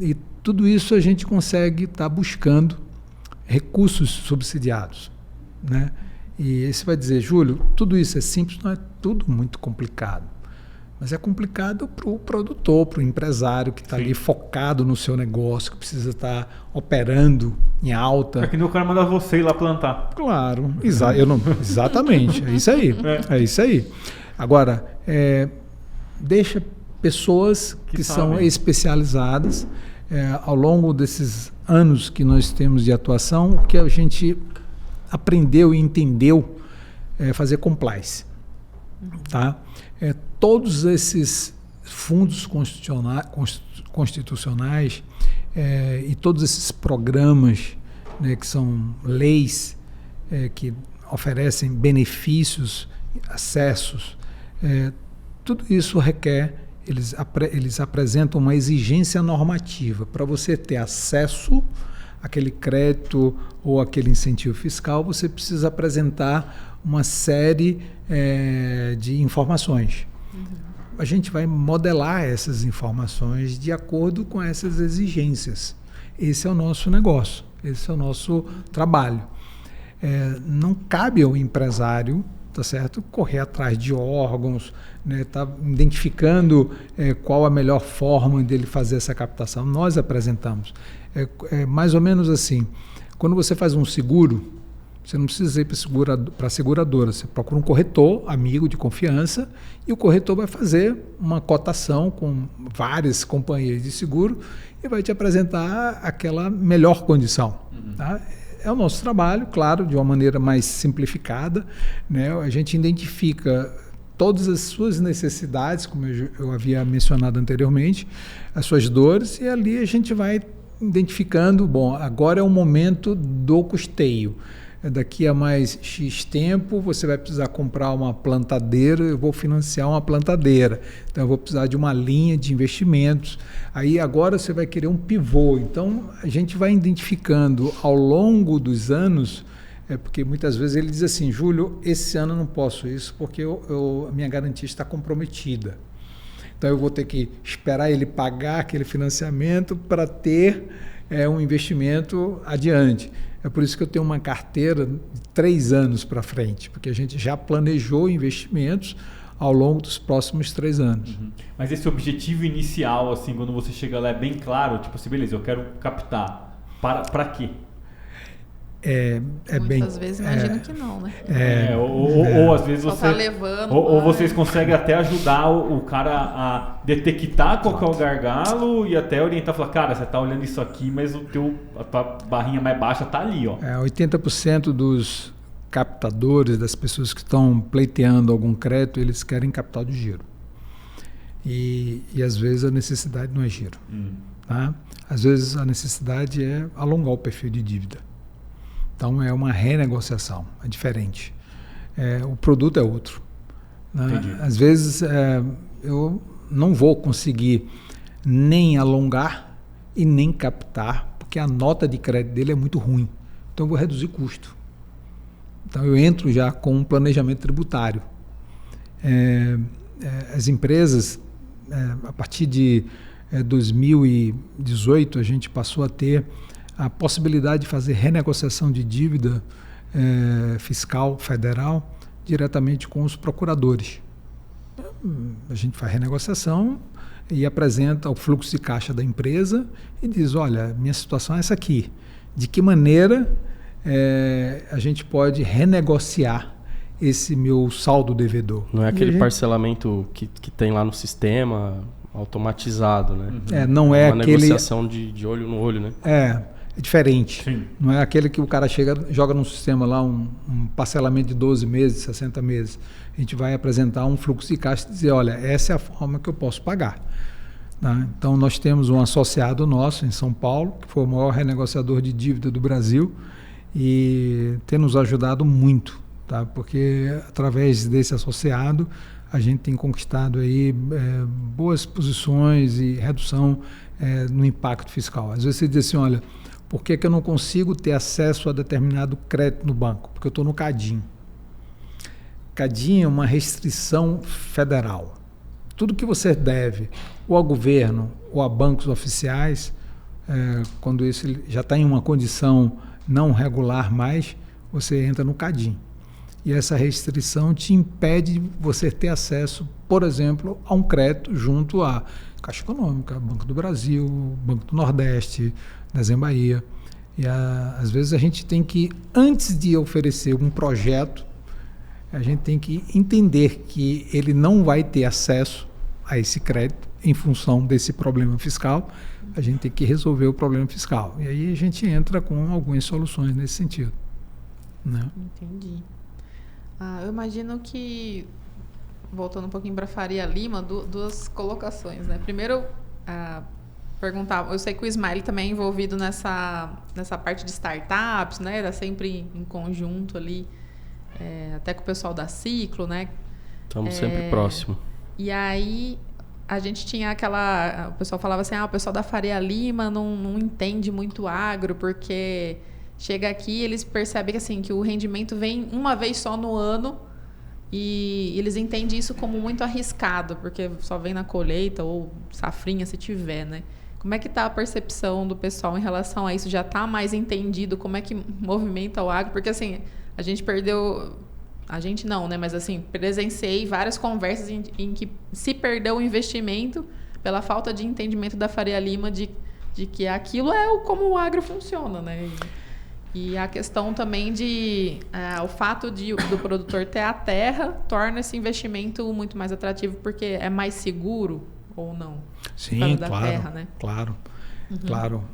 S3: e tudo isso a gente consegue estar buscando recursos subsidiados, né? E aí você vai dizer, Júlio, tudo isso é simples? Não é tudo muito complicado. Mas é complicado para o produtor, para o empresário que está ali focado no seu negócio, que precisa estar operando em alta.
S2: É que nem o cara manda você ir lá plantar.
S3: Claro, exatamente, é isso aí. É isso aí. Agora, deixa pessoas que são especializadas. Ao longo desses anos que nós temos de atuação, o que a gente aprendeu e entendeu é fazer compliance. Tá? Todos esses fundos constitucionais e todos esses programas, né, que são leis que oferecem benefícios, acessos, tudo isso requer, eles apresentam uma exigência normativa. Para você ter acesso àquele crédito ou aquele incentivo fiscal, você precisa apresentar uma série de informações. A gente vai modelar essas informações de acordo com essas exigências. Esse é o nosso negócio, esse é o nosso trabalho. Não cabe ao empresário, tá certo, correr atrás de órgãos, né, tá identificando qual a melhor forma dele fazer essa captação. Nós apresentamos. Mais ou menos assim, quando você faz um seguro, você não precisa ir para a seguradora, você procura um corretor, amigo de confiança, e o corretor vai fazer uma cotação com várias companhias de seguro e vai te apresentar aquela melhor condição. Tá? É o nosso trabalho, claro, de uma maneira mais simplificada, né? A gente identifica todas as suas necessidades, como eu havia mencionado anteriormente, as suas dores, e ali a gente vai identificando, bom, agora é o momento do custeio. Daqui a mais X tempo, você vai precisar comprar uma plantadeira, eu vou financiar uma plantadeira. Então, eu vou precisar de uma linha de investimentos. Aí, agora, você vai querer um pivô. Então, a gente vai identificando ao longo dos anos, porque muitas vezes ele diz assim, Júlio, esse ano eu não posso isso, porque a minha garantia está comprometida. Então, eu vou ter que esperar ele pagar aquele financiamento para ter um investimento adiante. É por isso que eu tenho uma carteira de 3 anos para frente, porque a gente já planejou investimentos ao longo dos próximos 3 anos.
S2: Mas esse objetivo inicial, assim, quando você chega lá, é bem claro? Tipo assim, beleza, eu quero captar. Para quê?
S1: Muitas vezes imagino que não, né?
S2: Ou às vezes
S1: você... Tá levando,
S2: ou vocês conseguem até ajudar o cara a detectar qual que é o gargalo e até orientar, falar, cara, você tá olhando isso aqui, mas a tua barrinha mais baixa tá ali, ó.
S3: 80% dos captadores, das pessoas que estão pleiteando algum crédito, eles querem capital de giro. E às vezes a necessidade não é giro. Tá? Às vezes a necessidade é alongar o perfil de dívida. Então, é uma renegociação, é diferente. O produto é outro. Né? Às vezes, eu não vou conseguir nem alongar e nem captar, porque a nota de crédito dele é muito ruim. Então, eu vou reduzir custo. Então, eu entro já com um planejamento tributário. As empresas, a partir de 2018, a gente passou a ter a possibilidade de fazer renegociação de dívida fiscal federal diretamente com os procuradores. A gente faz renegociação e apresenta o fluxo de caixa da empresa e diz, olha, minha situação é essa aqui. De que maneira a gente pode renegociar esse meu saldo devedor?
S4: Não é aquele parcelamento que tem lá no sistema automatizado, né?
S3: Não é
S4: uma
S3: aquele...
S4: negociação de olho no olho, né?
S3: É diferente.
S2: Sim.
S3: Não é aquele que o cara joga num sistema lá, um parcelamento de 12 meses, 60 meses. A gente vai apresentar um fluxo de caixa e dizer, olha, essa é a forma que eu posso pagar. Tá? Então, nós temos um associado nosso em São Paulo, que foi o maior renegociador de dívida do Brasil e tem nos ajudado muito, tá? Porque através desse associado a gente tem conquistado aí boas posições e redução no impacto fiscal. Às vezes você diz assim, olha, por que eu não consigo ter acesso a determinado crédito no banco? Porque eu estou no CADIM. CADIM é uma restrição federal. Tudo que você deve ou ao governo ou a bancos oficiais, quando isso já está em uma condição não regular mais, você entra no CADIM. e essa restrição te impede de você ter acesso, por exemplo, a um crédito junto à Caixa Econômica, Banco do Brasil, Banco do Nordeste, Dezem Bahia. E às vezes a gente tem que, antes de oferecer um projeto, a gente tem que entender que ele não vai ter acesso a esse crédito em função desse problema fiscal. A gente tem que resolver o problema fiscal. E aí a gente entra com algumas soluções nesse sentido, né?
S1: Entendi. Eu imagino que, voltando um pouquinho para Faria Lima, duas colocações, né? Primeiro, perguntar, eu sei que o Ismael também é envolvido nessa parte de startups, né? Está sempre em conjunto ali, até com o pessoal da Ciclo, né?
S4: Estamos sempre próximo.
S1: E aí a gente tinha o pessoal falava assim, o pessoal da Faria Lima não entende muito agro, porque chega aqui eles percebem que, assim, que o rendimento vem uma vez só no ano e eles entendem isso como muito arriscado, porque só vem na colheita ou safrinha se tiver, né? Como é que está a percepção do pessoal em relação a isso? Já está mais entendido como é que movimenta o agro? Porque, assim, a gente perdeu... A gente não, né? Mas, assim, presenciei várias conversas em que se perdeu o investimento pela falta de entendimento da Faria Lima de que aquilo é como o agro funciona, né? E a questão também o fato do produtor ter a terra torna esse investimento muito mais atrativo, porque é mais seguro ou não?
S3: Sim,
S1: da
S3: claro,
S1: terra, né?
S3: Claro.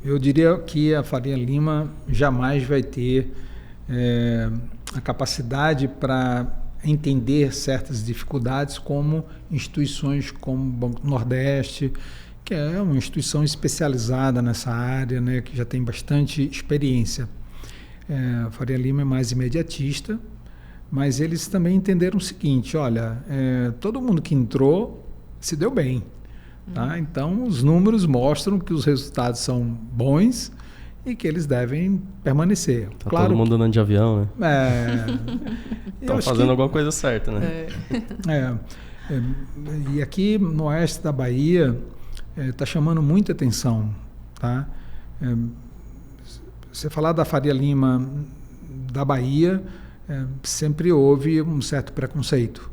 S3: Eu diria que a Faria Lima jamais vai ter a capacidade para entender certas dificuldades como instituições como o Banco do Nordeste, que é uma instituição especializada nessa área, né, que já tem bastante experiência. A Faria Lima é mais imediatista, mas eles também entenderam o seguinte, olha, todo mundo que entrou se deu bem. Tá? Então, os números mostram que os resultados são bons e que eles devem permanecer.
S4: Tá claro, todo mundo andando de avião, né? Estão fazendo alguma coisa certa, né?
S3: E aqui no oeste da Bahia está chamando muita atenção. Tá? Você falar da Faria Lima da Bahia, sempre houve um certo preconceito.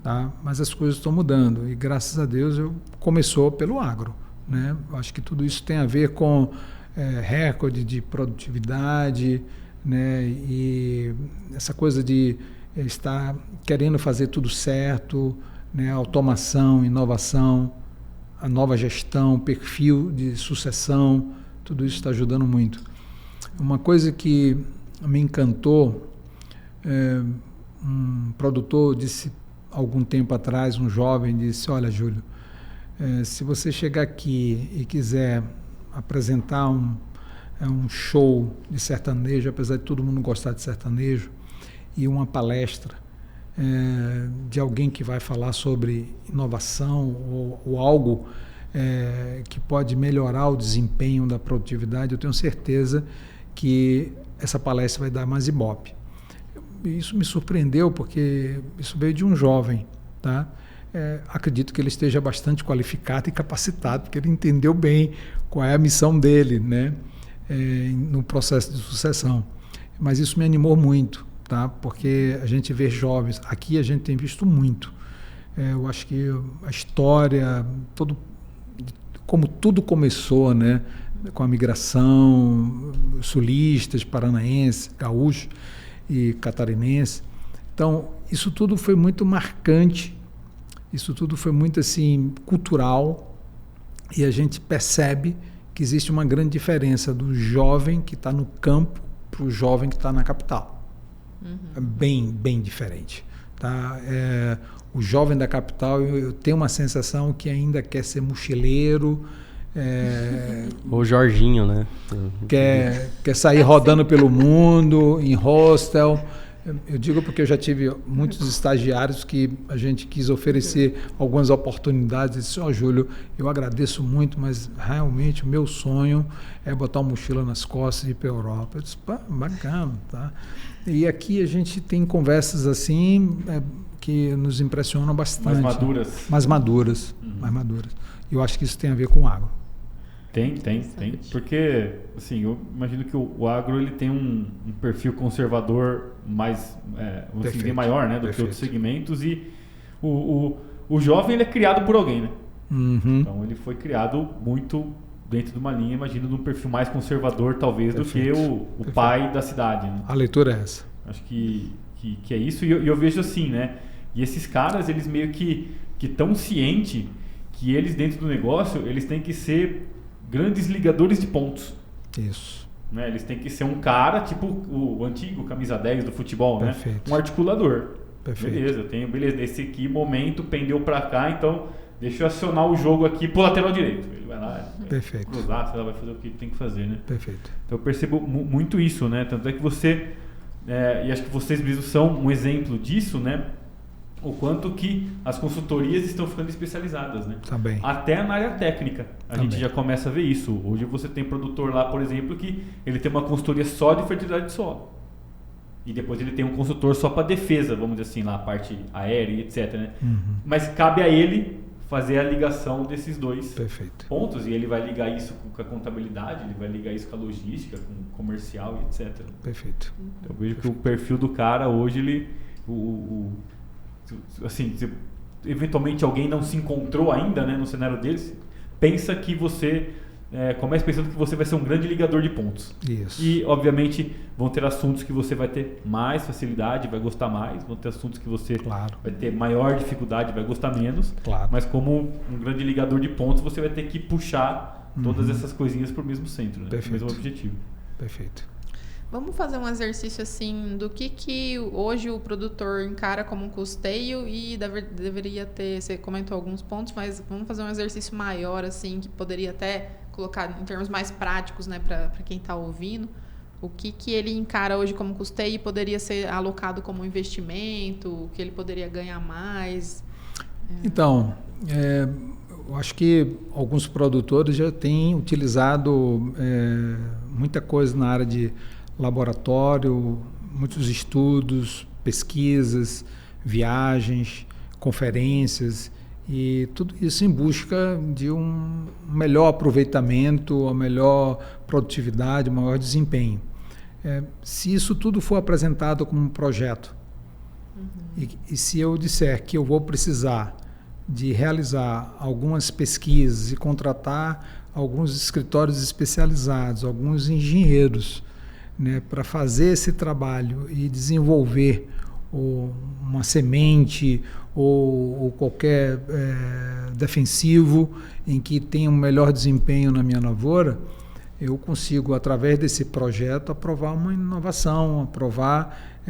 S3: Tá? Mas as coisas estão mudando e, graças a Deus, começou pelo agro. Né? Acho que tudo isso tem a ver com recorde de produtividade, né? E essa coisa de estar querendo fazer tudo certo, né? Automação, inovação, a nova gestão, perfil de sucessão, tudo isso está ajudando muito. Uma coisa que me encantou, um produtor disse algum tempo atrás, um jovem disse, olha, Júlio, se você chegar aqui e quiser apresentar um show de sertanejo, apesar de todo mundo gostar de sertanejo, e uma palestra de alguém que vai falar sobre inovação ou algo que pode melhorar o desempenho da produtividade, eu tenho certeza que essa palestra vai dar mais ibope. Isso me surpreendeu porque isso veio de um jovem, tá? Acredito que ele esteja bastante qualificado e capacitado, porque ele entendeu bem qual é a missão dele, né? No processo de sucessão. Mas isso me animou muito, tá? Porque a gente vê jovens, aqui a gente tem visto muito. Eu acho que a história, como tudo começou, né? Com a migração, sulistas, paranaenses, gaúchos e catarinenses. Então, isso tudo foi muito marcante, isso tudo foi muito assim cultural, e a gente percebe que existe uma grande diferença do jovem que está no campo para o jovem que está na capital. É bem diferente. Tá? O jovem da capital, eu tenho uma sensação que ainda quer ser mochileiro,
S4: o Jorginho, né?
S3: Quer sair rodando pelo mundo, em hostel. Eu digo porque eu já tive muitos estagiários que a gente quis oferecer algumas oportunidades. Eu disse, Júlio, eu agradeço muito, mas realmente o meu sonho é botar uma mochila nas costas e ir para a Europa. Eu disse, bacana, tá? E aqui a gente tem conversas assim que nos impressionam bastante.
S2: Mais maduras.
S3: Mais maduras. Eu acho que isso tem a ver com água.
S2: Tem. Porque, assim, eu imagino que o agro ele tem um perfil conservador mais, vamos dizer, maior, né, do que outros segmentos. E o jovem ele é criado por alguém, né?
S3: Uhum.
S2: Então ele foi criado muito dentro de uma linha, imagino, de um perfil mais conservador, talvez, do que o pai da cidade. Né?
S3: A leitura é essa.
S2: Acho que é isso. E eu vejo assim, né? E esses caras, eles meio que estão cientes que eles, dentro do negócio, eles têm que ser grandes ligadores de pontos.
S3: Isso.
S2: Né? Eles têm que ser um cara, tipo o antigo camisa 10 do futebol,
S3: Perfeito.
S2: Né? Um articulador.
S3: Perfeito.
S2: Beleza, nesse aqui momento pendeu pra cá, então deixa eu acionar o jogo aqui pro lateral direito. Ele vai lá,
S3: Perfeito.
S2: cruzar, sei lá, vai fazer o que tem que fazer, né?
S3: Perfeito.
S2: Então eu percebo muito isso, né? Tanto é que você, e acho que vocês mesmos são um exemplo disso, né? O quanto que as consultorias estão ficando especializadas, né?
S3: Também.
S2: Até na área técnica. A
S3: Também.
S2: gente já começa a ver isso. Hoje você tem produtor lá, por exemplo, que ele tem uma consultoria só de fertilidade de solo. E depois ele tem um consultor só para defesa, vamos dizer assim, lá a parte aérea e etc. Né?
S3: Uhum.
S2: Mas cabe a ele fazer a ligação desses dois
S3: Perfeito.
S2: pontos. E ele vai ligar isso com a contabilidade, ele vai ligar isso com a logística, com o comercial e etc.
S3: Perfeito.
S2: Eu vejo que o perfil do cara hoje, ele... assim, se eventualmente alguém não se encontrou ainda, né, no cenário deles, pensa que você começa pensando que você vai ser um grande ligador de pontos.
S3: Isso.
S2: E obviamente vão ter assuntos que você vai ter mais facilidade, vai gostar mais, vão ter assuntos que você
S3: Claro.
S2: vai ter maior dificuldade, vai gostar menos.
S3: Claro.
S2: Mas como um grande ligador de pontos, você vai ter que puxar todas essas coisinhas para o mesmo centro, né?
S3: Perfeito.
S2: O mesmo objetivo.
S3: Perfeito.
S1: Vamos fazer um exercício assim do que hoje o produtor encara como um custeio e deveria ter, você comentou alguns pontos, mas vamos fazer um exercício maior assim, que poderia até colocar em termos mais práticos, né, para quem está ouvindo, o que ele encara hoje como custeio e poderia ser alocado como investimento, o que ele poderia ganhar mais.
S3: Então, eu acho que alguns produtores já têm utilizado muita coisa na área de laboratório, muitos estudos, pesquisas, viagens, conferências e tudo isso em busca de um melhor aproveitamento, uma melhor produtividade, um maior desempenho. Se isso tudo for apresentado como um projeto e se eu disser que eu vou precisar de realizar algumas pesquisas e contratar alguns escritórios especializados, alguns engenheiros, né, para fazer esse trabalho e desenvolver uma semente ou qualquer defensivo em que tenha um melhor desempenho na minha lavoura, eu consigo, através desse projeto, aprovar uma inovação, aprovar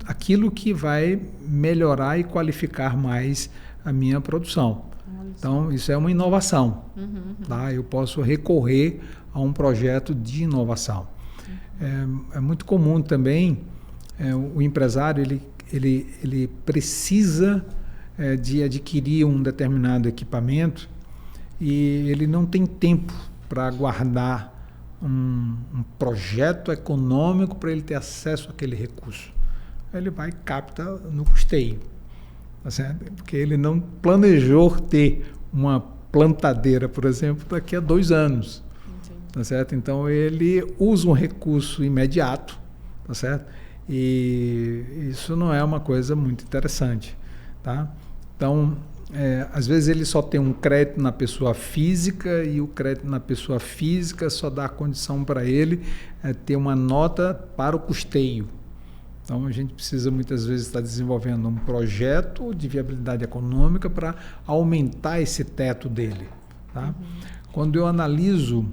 S3: aquilo que vai melhorar e qualificar mais a minha produção. Então, isso é uma inovação. Tá? Eu posso recorrer a um projeto de inovação. É muito comum também o empresário ele precisa de adquirir um determinado equipamento e ele não tem tempo para guardar um projeto econômico para ele ter acesso àquele recurso. Ele vai e capta no custeio, tá certo? Porque ele não planejou ter uma plantadeira, por exemplo, daqui a 2 anos. Tá certo? Então ele usa um recurso imediato, tá certo? E isso não é uma coisa muito interessante, tá? Então, às vezes ele só tem um crédito na pessoa física e o crédito na pessoa física só dá condição para ele ter uma nota para o custeio. Então a gente precisa muitas vezes estar desenvolvendo um projeto de viabilidade econômica para aumentar esse teto dele, tá? Quando eu analiso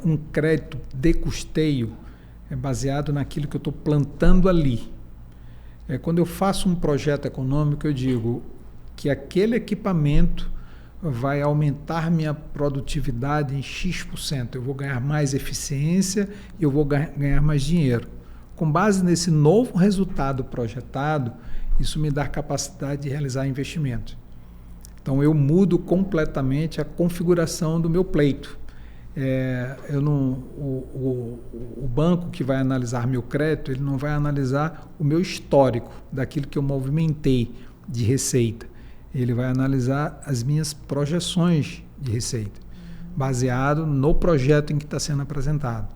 S3: um crédito de custeio baseado naquilo que eu estou plantando ali. Quando eu faço um projeto econômico, eu digo que aquele equipamento vai aumentar minha produtividade em X%. Eu vou ganhar mais eficiência e eu vou ganhar mais dinheiro. Com base nesse novo resultado projetado, isso me dá capacidade de realizar investimento. Então, eu mudo completamente a configuração do meu pleito. O banco que vai analisar meu crédito, ele não vai analisar o meu histórico daquilo que eu movimentei de receita. Ele vai analisar as minhas projeções de receita. baseado no projeto em que está sendo apresentado.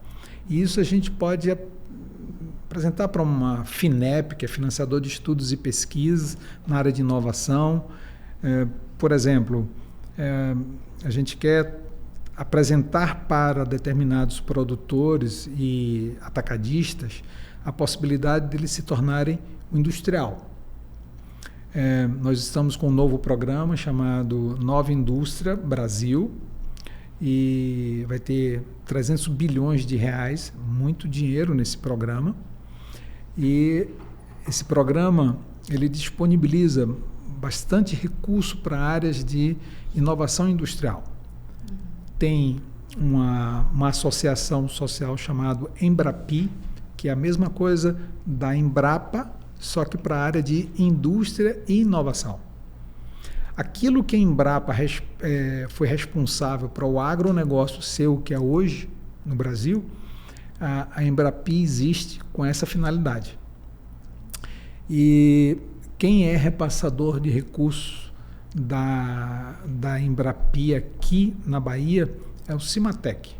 S3: E isso a gente pode apresentar para uma FINEP, que é financiador de estudos e pesquisas na área de inovação. Por exemplo, a gente quer apresentar para determinados produtores e atacadistas a possibilidade de eles se tornarem um industrial. Nós estamos com um novo programa chamado Nova Indústria Brasil, e vai ter 300 bilhões de reais, muito dinheiro nesse programa. E esse programa ele disponibiliza bastante recurso para áreas de inovação industrial. Tem uma associação social chamada Embrapi, que é a mesma coisa da Embrapa, só que para a área de indústria e inovação. Aquilo que a Embrapa foi responsável para o agronegócio ser o que é hoje no Brasil, a Embrapi existe com essa finalidade. E quem é repassador de recursos da Embrapi aqui na Bahia é o Cimatec.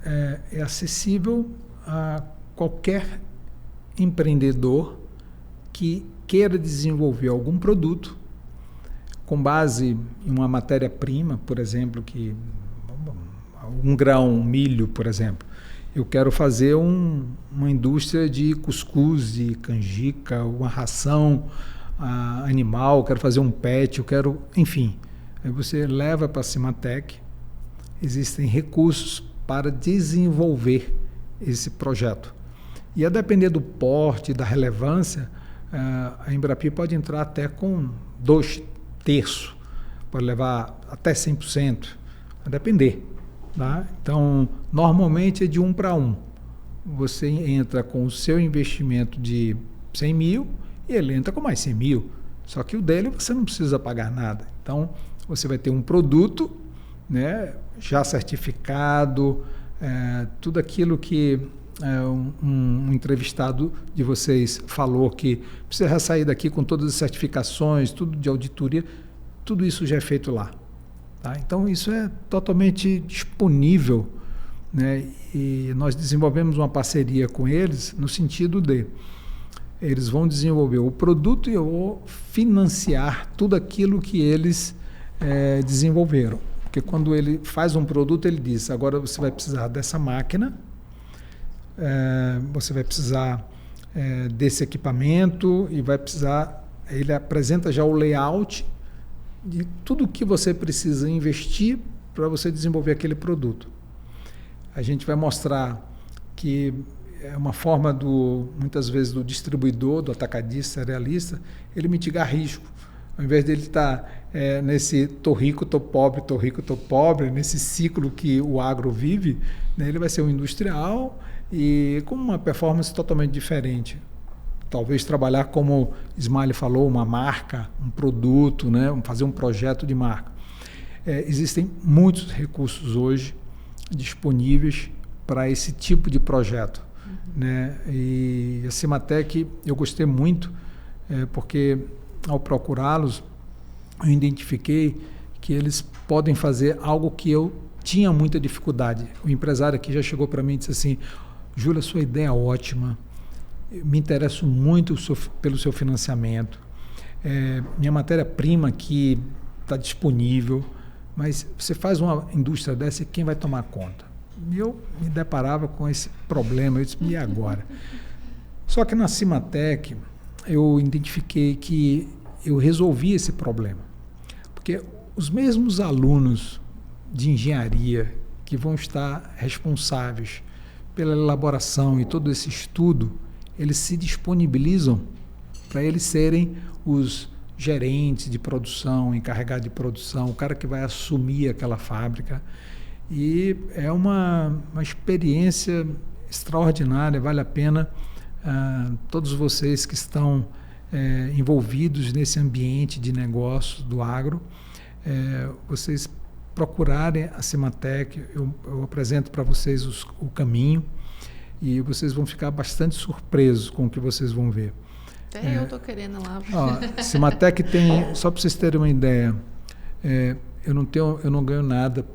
S3: É acessível a qualquer empreendedor que queira desenvolver algum produto com base em uma matéria-prima, por exemplo, um grão, milho, por exemplo. Eu quero fazer uma indústria de cuscuz, de canjica, uma ração animal, quero fazer um pet, enfim. Aí você leva para a Cimatec, existem recursos para desenvolver esse projeto. E a depender do porte, da relevância, a Embrapi pode entrar até com 2/3, pode levar até 100%, a depender. Tá? Então, normalmente é de 1 para 1. Você entra com o seu investimento de 100 mil e ele entra com mais 100 mil. Só que o dele você não precisa pagar nada. Então, você vai ter um produto, né, já certificado, tudo aquilo que um entrevistado de vocês falou que precisa sair daqui com todas as certificações, tudo de auditoria, tudo isso já é feito lá. Tá? Então isso é totalmente disponível, né? E nós desenvolvemos uma parceria com eles no sentido de eles vão desenvolver o produto e eu vou financiar tudo aquilo que eles desenvolveram. Porque quando ele faz um produto, ele diz, agora você vai precisar dessa máquina, você vai precisar desse equipamento e vai precisar, ele apresenta já o layout de tudo que você precisa investir para você desenvolver aquele produto. A gente vai mostrar que é uma forma muitas vezes do distribuidor, do atacadista, cerealista, ele mitigar risco. Ao invés dele estar nesse tô rico, tô pobre, nesse ciclo que o agro vive, né, ele vai ser um industrial e com uma performance totalmente diferente. Talvez trabalhar, como Ismael falou, uma marca, um produto, né, fazer um projeto de marca. Existem muitos recursos hoje disponíveis para esse tipo de projeto. Né? E a Cimatec, eu gostei muito, porque ao procurá-los, eu identifiquei que eles podem fazer algo que eu tinha muita dificuldade. O empresário aqui já chegou para mim e disse assim, Júlia, sua ideia é ótima, eu me interesso muito pelo seu financiamento, minha matéria-prima aqui está disponível, mas você faz uma indústria dessa e quem vai tomar conta? E eu me deparava com esse problema, eu disse, e agora? Só que na Cimatec eu identifiquei que eu resolvi esse problema, porque os mesmos alunos de engenharia que vão estar responsáveis pela elaboração e todo esse estudo, eles se disponibilizam para eles serem os gerentes de produção, encarregados de produção, o cara que vai assumir aquela fábrica. E é uma experiência extraordinária, vale a pena todos vocês que estão envolvidos nesse ambiente de negócio do agro, vocês procurarem a Cimatec, eu apresento para vocês o caminho e vocês vão ficar bastante surpresos com o que vocês vão ver.
S1: Até eu estou querendo lá.
S3: Cimatec tem, só para vocês terem uma ideia, eu não ganho nada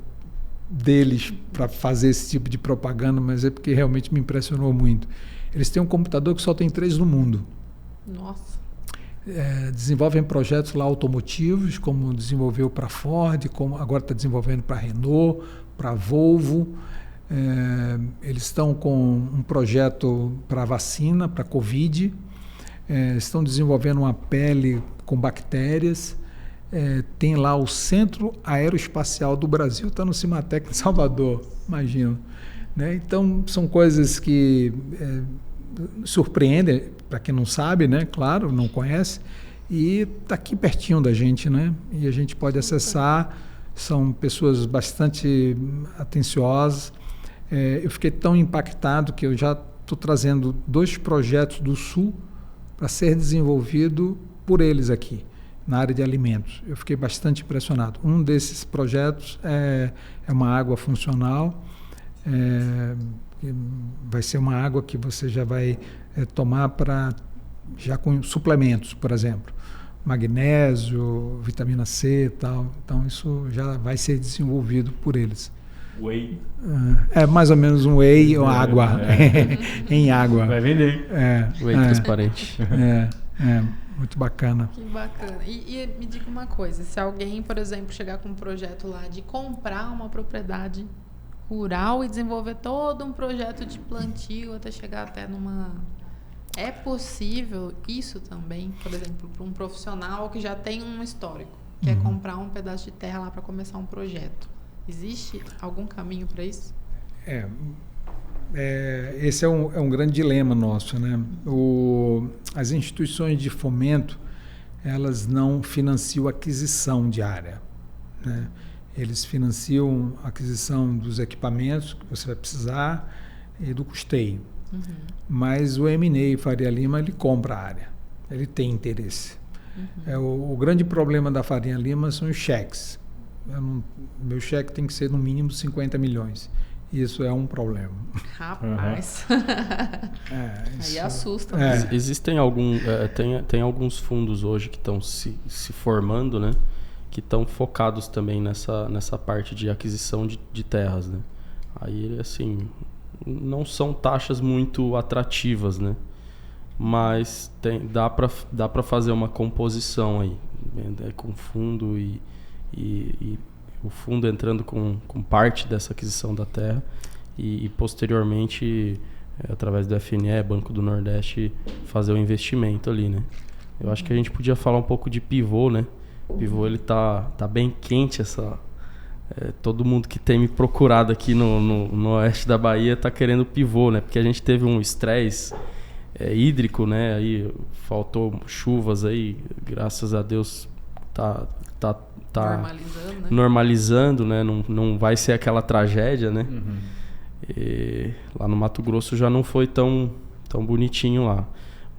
S3: deles para fazer esse tipo de propaganda, mas é porque realmente me impressionou muito. Eles têm um computador que só tem 3 no mundo.
S1: Nossa.
S3: Desenvolvem projetos lá automotivos, como desenvolveu para Ford, como agora está desenvolvendo para Renault, para Volvo. Eles estão com um projeto para vacina, para Covid. Estão desenvolvendo uma pele com bactérias. Tem lá o Centro Aeroespacial do Brasil, está no Cimatec em Salvador, imagina. Né? Então, são coisas que surpreendem, para quem não sabe, né? Claro, não conhece, e está aqui pertinho da gente, né? E a gente pode acessar, são pessoas bastante atenciosas. Eu fiquei tão impactado que eu já estou trazendo 2 projetos do Sul para ser desenvolvido por eles aqui, na área de alimentos. Eu fiquei bastante impressionado. Um desses projetos é uma água funcional, vai ser uma água que você já vai tomar já com suplementos, por exemplo, magnésio, vitamina C e tal. Então isso já vai ser desenvolvido por eles.
S2: Whey.
S3: Mais ou menos um whey ou água. Em água.
S2: Vai vender.
S4: Whey transparente.
S3: Muito bacana.
S1: Que bacana. E me diga uma coisa, se alguém, por exemplo, chegar com um projeto lá de comprar uma propriedade rural e desenvolver todo um projeto de plantio até chegar até numa... É possível isso também, por exemplo, para um profissional que já tem um histórico, quer comprar um pedaço de terra lá para começar um projeto. Existe algum caminho para isso?
S3: Esse é um grande dilema nosso, né? As instituições de fomento, elas não financiam aquisição de área, né? Eles financiam a aquisição dos equipamentos que você vai precisar e do custeio. Mas o M&A Faria Lima, ele compra a área, ele tem interesse. O grande problema da Faria Lima são os cheques. Meu cheque tem que ser no mínimo 50 milhões. Isso é um problema.
S1: Rapaz. Aí assusta.
S4: Existem tem alguns fundos hoje que estão se formando, né? Que estão focados também nessa parte de aquisição de terras, né? Aí, assim, não são taxas muito atrativas, né? Mas dá para fazer uma composição aí, com fundo e o fundo entrando com parte dessa aquisição da terra e posteriormente, através do FNE, Banco do Nordeste, fazer o investimento ali, né? Eu acho que a gente podia falar um pouco de pivô, né? O pivô, ele tá bem quente, todo mundo que tem me procurado aqui no oeste da Bahia tá querendo pivô, né? Porque a gente teve um estresse hídrico, né? Aí faltou chuvas aí, graças a Deus tá normalizando, né? Não vai ser aquela tragédia, né? E lá no Mato Grosso já não foi tão bonitinho lá.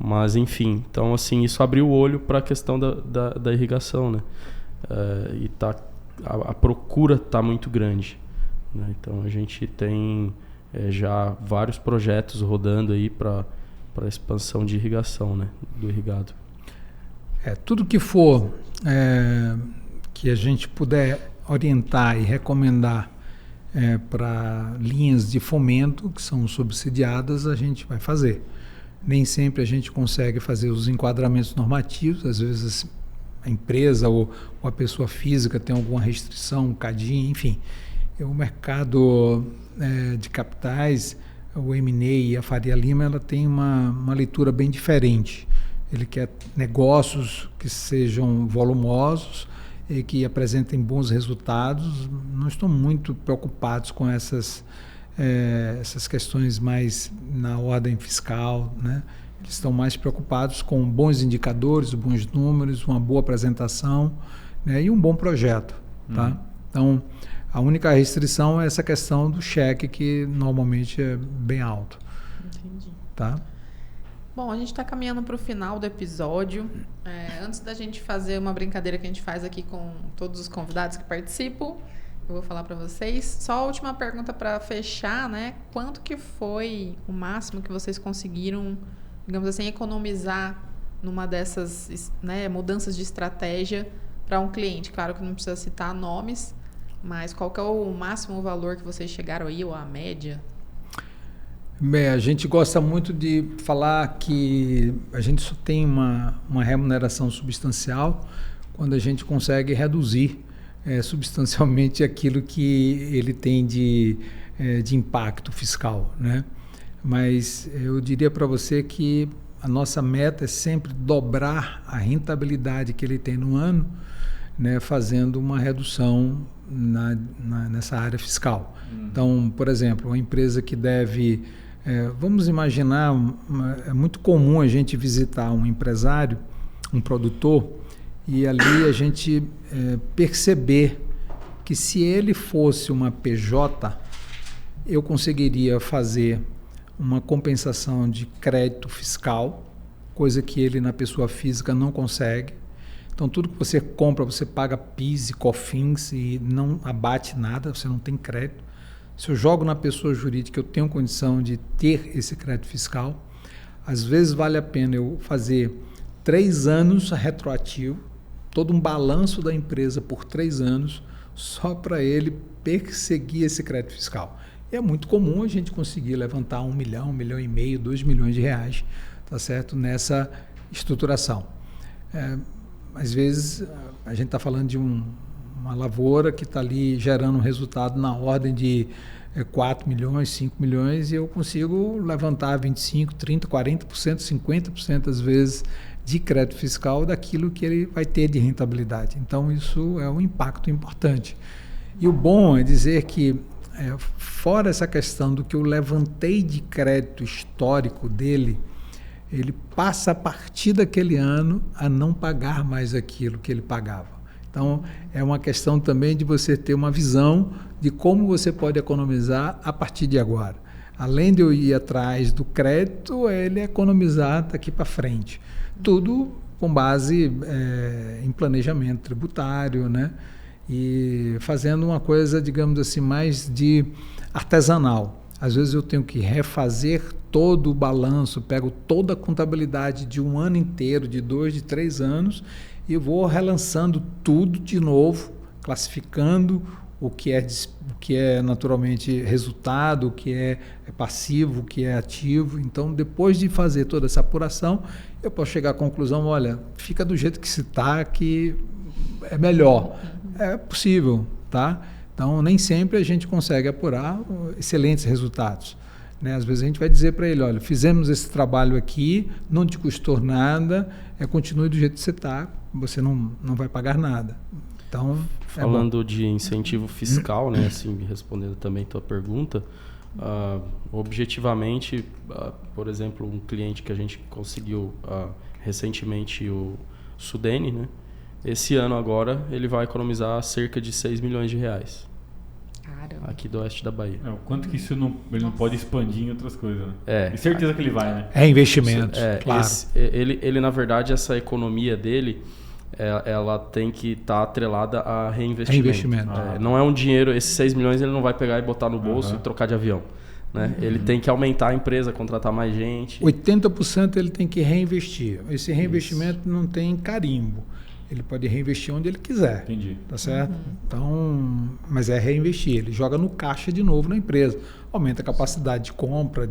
S4: Mas, enfim, então, assim, isso abriu o olho para a questão da irrigação, né? E a procura está muito grande, né? Então, a gente tem já vários projetos rodando aí para expansão de irrigação, né? Do irrigado.
S3: Tudo que for que a gente puder orientar e recomendar para linhas de fomento que são subsidiadas, a gente vai fazer. Nem sempre a gente consegue fazer os enquadramentos normativos, às vezes a empresa ou a pessoa física tem alguma restrição, um cadinho, enfim. O mercado de capitais, o M&A e a Faria Lima, ela tem uma leitura bem diferente. Ele quer negócios que sejam volumosos e que apresentem bons resultados. Não estão muito preocupados com essas questões mais na ordem fiscal, né? Eles estão mais preocupados com bons indicadores, bons números, uma boa apresentação, né? E um bom projeto, tá? Então, a única restrição é essa questão do cheque, que normalmente é bem alto.
S1: Entendi.
S3: Tá?
S1: Bom, a gente está caminhando para o final do episódio. Antes da gente fazer uma brincadeira que a gente faz aqui com todos os convidados que participam, eu vou falar para vocês. Só a última pergunta para fechar, né? Quanto que foi o máximo que vocês conseguiram, digamos assim, economizar numa dessas, né, mudanças de estratégia para um cliente? Claro que não precisa citar nomes, mas qual que é o máximo valor que vocês chegaram aí, ou a média?
S3: Bem, a gente gosta muito de falar que a gente só tem uma remuneração substancial quando a gente consegue reduzir substancialmente aquilo que ele tem de impacto fiscal, né? Mas eu diria para você que a nossa meta é sempre dobrar a rentabilidade que ele tem no ano, né, fazendo uma redução nessa área fiscal. Então, por exemplo, uma empresa que deve... vamos imaginar, é muito comum a gente visitar um empresário, um produtor, e ali a gente perceber que se ele fosse uma PJ, eu conseguiria fazer uma compensação de crédito fiscal, coisa que ele na pessoa física não consegue. Então tudo que você compra, você paga PIS e COFINS e não abate nada, você não tem crédito. Se eu jogo na pessoa jurídica, eu tenho condição de ter esse crédito fiscal. Às vezes vale a pena eu fazer 3 anos retroativo, todo um balanço da empresa por 3 anos, só para ele perseguir esse crédito fiscal. E é muito comum a gente conseguir levantar 1 milhão, 1,5 milhão, 2 milhões de reais, tá certo? Nessa estruturação. Às vezes a gente está falando de uma lavoura que está ali gerando um resultado na ordem de 4 milhões, 5 milhões, e eu consigo levantar 25%, 30%, 40%, 50% às vezes de crédito fiscal daquilo que ele vai ter de rentabilidade. Então isso é um impacto importante. E o bom é dizer que, fora essa questão do que eu levantei de crédito histórico dele, ele passa a partir daquele ano a não pagar mais aquilo que ele pagava. Então, é uma questão também de você ter uma visão de como você pode economizar a partir de agora. Além de eu ir atrás do crédito, ele economizar daqui para frente. Tudo com base em planejamento tributário, né? E fazendo uma coisa, digamos assim, mais de artesanal. Às vezes eu tenho que refazer todo o balanço, pego toda a contabilidade de um ano inteiro, de 2, de 3 anos, e vou relançando tudo de novo, classificando o que é naturalmente resultado, o que é passivo, o que é ativo. Então, depois de fazer toda essa apuração, eu posso chegar à conclusão, olha, fica do jeito que se está, que é melhor. É possível, tá? Então, nem sempre a gente consegue apurar excelentes resultados, né? Às vezes a gente vai dizer para ele, olha, fizemos esse trabalho aqui, não te custou nada, continue do jeito que você está, você não vai pagar nada. Então,
S4: falando de incentivo fiscal, né, assim, respondendo também a tua pergunta, objetivamente, por exemplo, um cliente que a gente conseguiu recentemente, o Sudene, né? Esse ano agora ele vai economizar cerca de 6 milhões de reais.
S1: Caramba.
S4: Aqui do oeste da Bahia.
S2: O quanto que isso ele não pode expandir em outras coisas, né? E certeza que ele vai, né?
S3: É investimento, claro.
S4: Ele, na verdade, essa economia dele, ela tem que estar atrelada a reinvestimento. Não é um dinheiro, esses 6 milhões ele não vai pegar e botar no bolso e trocar de avião. Né? Ele tem que aumentar a empresa, contratar mais gente.
S3: 80% ele tem que reinvestir. Esse reinvestimento não tem carimbo. Ele pode reinvestir onde ele quiser.
S2: Entendi.
S3: Tá certo? Então, mas é reinvestir. Ele joga no caixa de novo na empresa. Aumenta a capacidade de compra,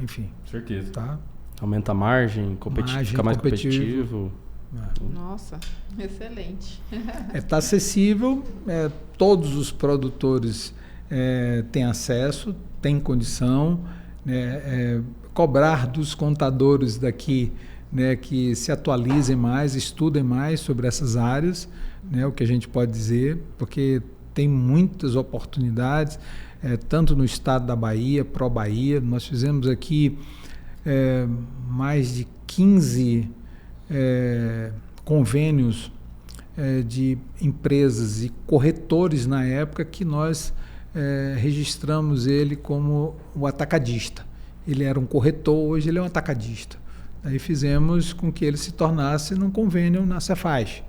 S3: enfim.
S2: Certeza.
S3: Tá?
S4: Aumenta a margem, fica mais competitivo.
S1: Nossa, excelente.
S3: Está acessível, todos os produtores têm acesso, têm condição. Cobrar dos contadores daqui, né, que se atualizem mais, estudem mais sobre essas áreas, né, o que a gente pode dizer, porque tem muitas oportunidades, tanto no estado da Bahia, pró-Bahia. Nós fizemos aqui mais de 15 convênios de empresas e corretores na época que nós registramos ele como o atacadista. Ele era um corretor, hoje ele é um atacadista. Aí fizemos com que ele se tornasse num convênio na Cefaz.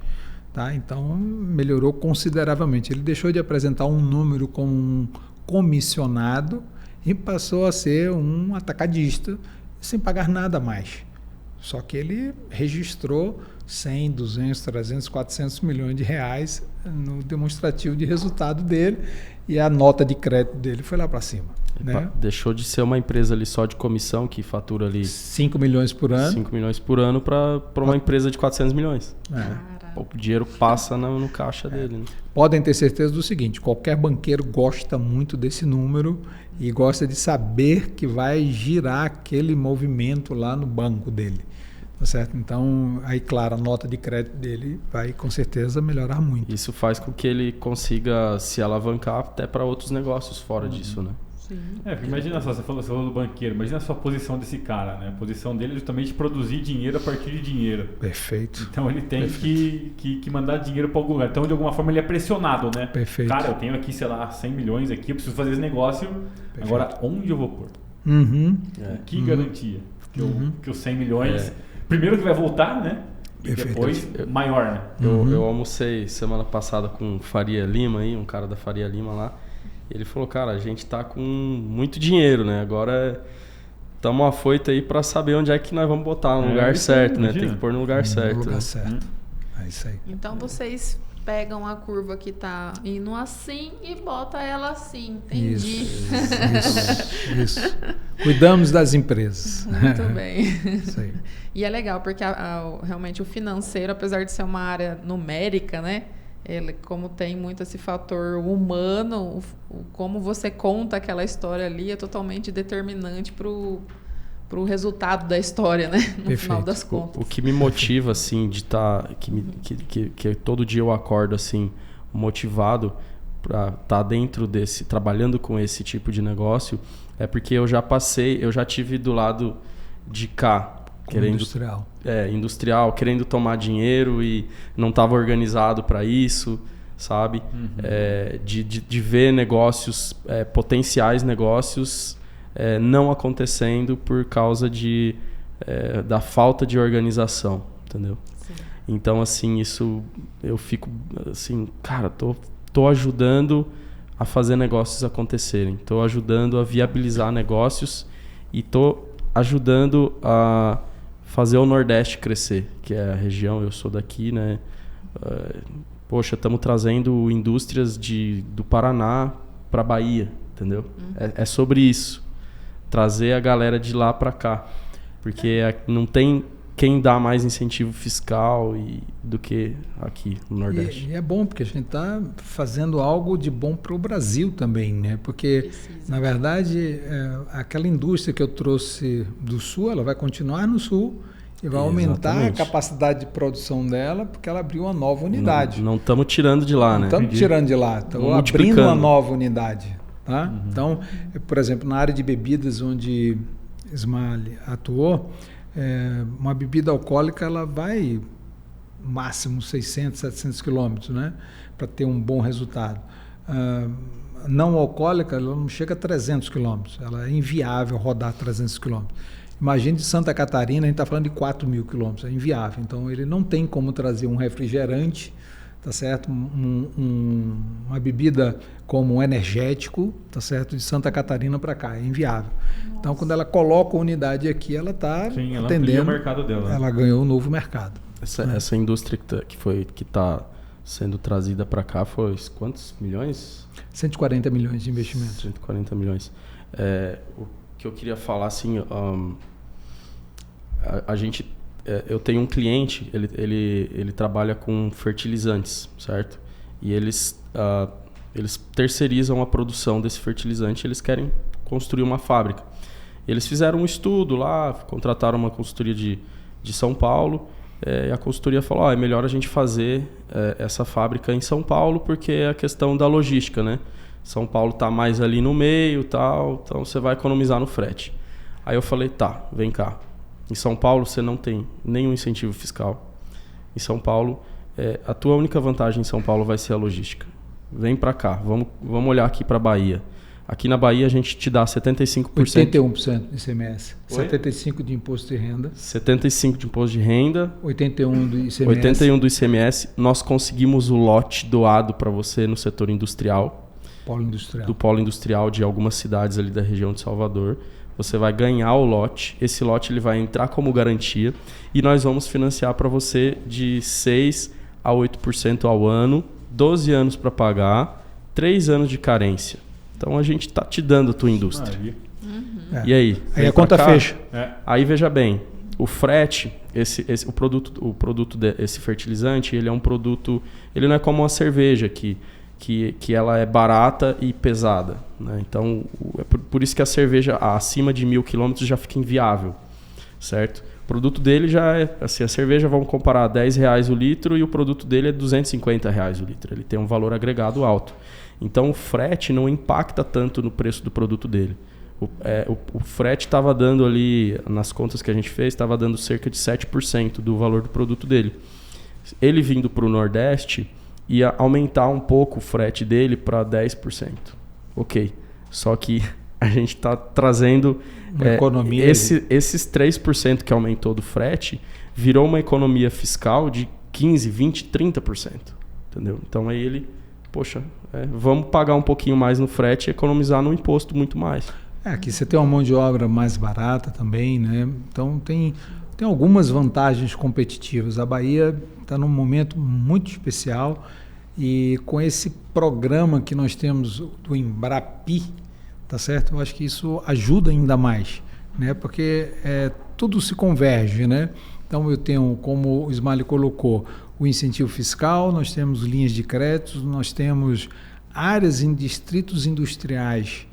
S3: Tá? Então, melhorou consideravelmente. Ele deixou de apresentar um número como um comissionado e passou a ser um atacadista sem pagar nada mais. Só que ele registrou 100, 200, 300, 400 milhões de reais no demonstrativo de resultado dele e a nota de crédito dele foi lá para cima. Né?
S4: Deixou de ser uma empresa ali só de comissão que fatura ali
S3: 5 milhões por ano.
S4: 5 milhões por ano para uma empresa de 400 milhões. O dinheiro passa no caixa dele. Né?
S3: Podem ter certeza do seguinte, qualquer banqueiro gosta muito desse número e gosta de saber que vai girar aquele movimento lá no banco dele. Tá certo? Então, aí, claro, a nota de crédito dele vai com certeza melhorar muito.
S4: Isso faz com que ele consiga se alavancar até para outros negócios fora disso, né?
S1: Sim.
S2: Porque imagina só, você falou do banqueiro, imagina só a posição desse cara, né? A posição dele é justamente produzir dinheiro a partir de dinheiro.
S3: Perfeito.
S2: Então ele tem que mandar dinheiro para algum lugar. Então, de alguma forma, ele é pressionado, né?
S3: Perfeito.
S2: Cara, eu tenho aqui, sei lá, 100 milhões aqui, eu preciso fazer esse negócio. Perfeito. Agora, onde eu vou pôr? Que garantia que os 100 milhões... Primeiro que vai voltar, né? E depois maior, né?
S4: Eu almocei semana passada com o Faria Lima, aí, um cara da Faria Lima lá. Ele falou, cara, a gente tá com muito dinheiro, né? Agora estamos afoito aí para saber onde é que nós vamos botar no lugar certo, né? Tem que pôr no lugar certo.
S3: No lugar certo. É isso aí.
S1: Então vocês pegam a curva que tá indo assim e bota ela assim, entendi.
S3: Isso. Cuidamos das empresas.
S1: Muito bem.
S3: Isso aí.
S1: E é legal, porque realmente o financeiro, apesar de ser uma área numérica, né? Ele, como tem muito esse fator humano, como você conta aquela história ali é totalmente determinante para o resultado da história, né? No final das contas.
S4: O que me motiva, assim, de estar... Que todo dia eu acordo, assim, motivado para estar dentro desse... Trabalhando com esse tipo de negócio, é porque eu já tive do lado de cá, querendo... Industrial, querendo tomar dinheiro e não estava organizado para isso, sabe? De ver negócios, potenciais negócios não acontecendo por causa da falta de organização, entendeu? Sim. Então, assim, isso eu fico assim, cara, tô ajudando a fazer negócios acontecerem, tô ajudando a viabilizar negócios e tô ajudando a fazer o Nordeste crescer, que é a região, eu sou daqui, né? Poxa, estamos trazendo indústrias do Paraná para a Bahia, entendeu? É sobre isso. Trazer a galera de lá para cá. Porque não tem quem dá mais incentivo fiscal do que aqui no Nordeste.
S3: E é bom, porque a gente está fazendo algo de bom para o Brasil também, né? Porque, na verdade, aquela indústria que eu trouxe do Sul, ela vai continuar no Sul e vai aumentar a capacidade de produção dela, porque ela abriu uma nova unidade.
S4: Não estamos tirando de lá, né?
S3: Não estamos tirando de lá, estamos abrindo uma nova unidade. Tá? Então, por exemplo, na área de bebidas, onde Ismael atuou, uma bebida alcoólica ela vai máximo 600, 700 quilômetros, né? Para ter um bom resultado. Não alcoólica, ela não chega a 300 quilômetros. Ela é inviável rodar 300 quilômetros. Imagine de Santa Catarina, a gente está falando de 4 mil quilômetros, é inviável. Então, ele não tem como trazer um refrigerante, tá certo? Uma bebida como um energético, tá certo? De Santa Catarina para cá, é inviável. Nossa. Então, quando ela coloca a unidade aqui, ela está atendendo.
S2: O mercado dela.
S3: Ela ganhou um novo mercado.
S4: Essa indústria que está sendo trazida para cá foi quantos milhões?
S3: 140 milhões de investimentos.
S4: 140 milhões. O que eu queria falar, assim, a gente... eu tenho um cliente, ele trabalha com fertilizantes, certo? E eles terceirizam a produção desse fertilizante, eles querem construir uma fábrica. Eles fizeram um estudo lá, contrataram uma consultoria de São Paulo, e a consultoria falou, é melhor a gente fazer essa fábrica em São Paulo, porque é a questão da logística, né? São Paulo está mais ali no meio, tal, então você vai economizar no frete. Aí eu falei, tá, vem cá. Em São Paulo você não tem nenhum incentivo fiscal. Em São Paulo, a tua única vantagem em São Paulo vai ser a logística. Vem para cá, vamos olhar aqui para a Bahia. Aqui na Bahia a gente te dá 75%.
S3: 81% de ICMS. Oi? 75% de imposto de renda.
S4: 75% de imposto de renda.
S3: 81% do ICMS.
S4: 81% do ICMS. Nós conseguimos o lote doado para você no setor industrial.
S3: Polo industrial.
S4: Do polo industrial de algumas cidades ali da região de Salvador. Você vai ganhar o lote, esse lote ele vai entrar como garantia e nós vamos financiar para você de 6% a 8% ao ano, 12 anos para pagar, 3 anos de carência. Então a gente está te dando a tua indústria. E aí?
S3: Aí a conta fecha.
S4: Aí veja bem, o frete, esse fertilizante, ele é um produto, ele não é como uma cerveja que ela é barata e pesada, né? Então, é por isso que a cerveja acima de 1.000 km já fica inviável, certo? O produto dele já é, assim, a cerveja, vamos comparar, R$10 o litro e o produto dele é R$250 o litro. Ele tem um valor agregado alto. Então, o frete não impacta tanto no preço do produto dele. O frete estava dando ali, nas contas que a gente fez, estava dando cerca de 7% do valor do produto dele. Ele vindo para o Nordeste, ia aumentar um pouco o frete dele para 10%. Ok. Só que a gente está trazendo
S3: economia
S4: esses 3% que aumentou do frete, virou uma economia fiscal de 15%, 20%, 30%. Entendeu? Então aí ele, vamos pagar um pouquinho mais no frete e economizar no imposto muito mais.
S3: Aqui você tem uma mão de obra mais barata também, né? Então tem algumas vantagens competitivas. A Bahia está num momento muito especial e com esse programa que nós temos do Embrapi, tá certo? Eu acho que isso ajuda ainda mais, né? Porque tudo se converge, né? Então eu tenho, como o Ismael colocou, o incentivo fiscal, nós temos linhas de créditos, nós temos áreas em distritos industriais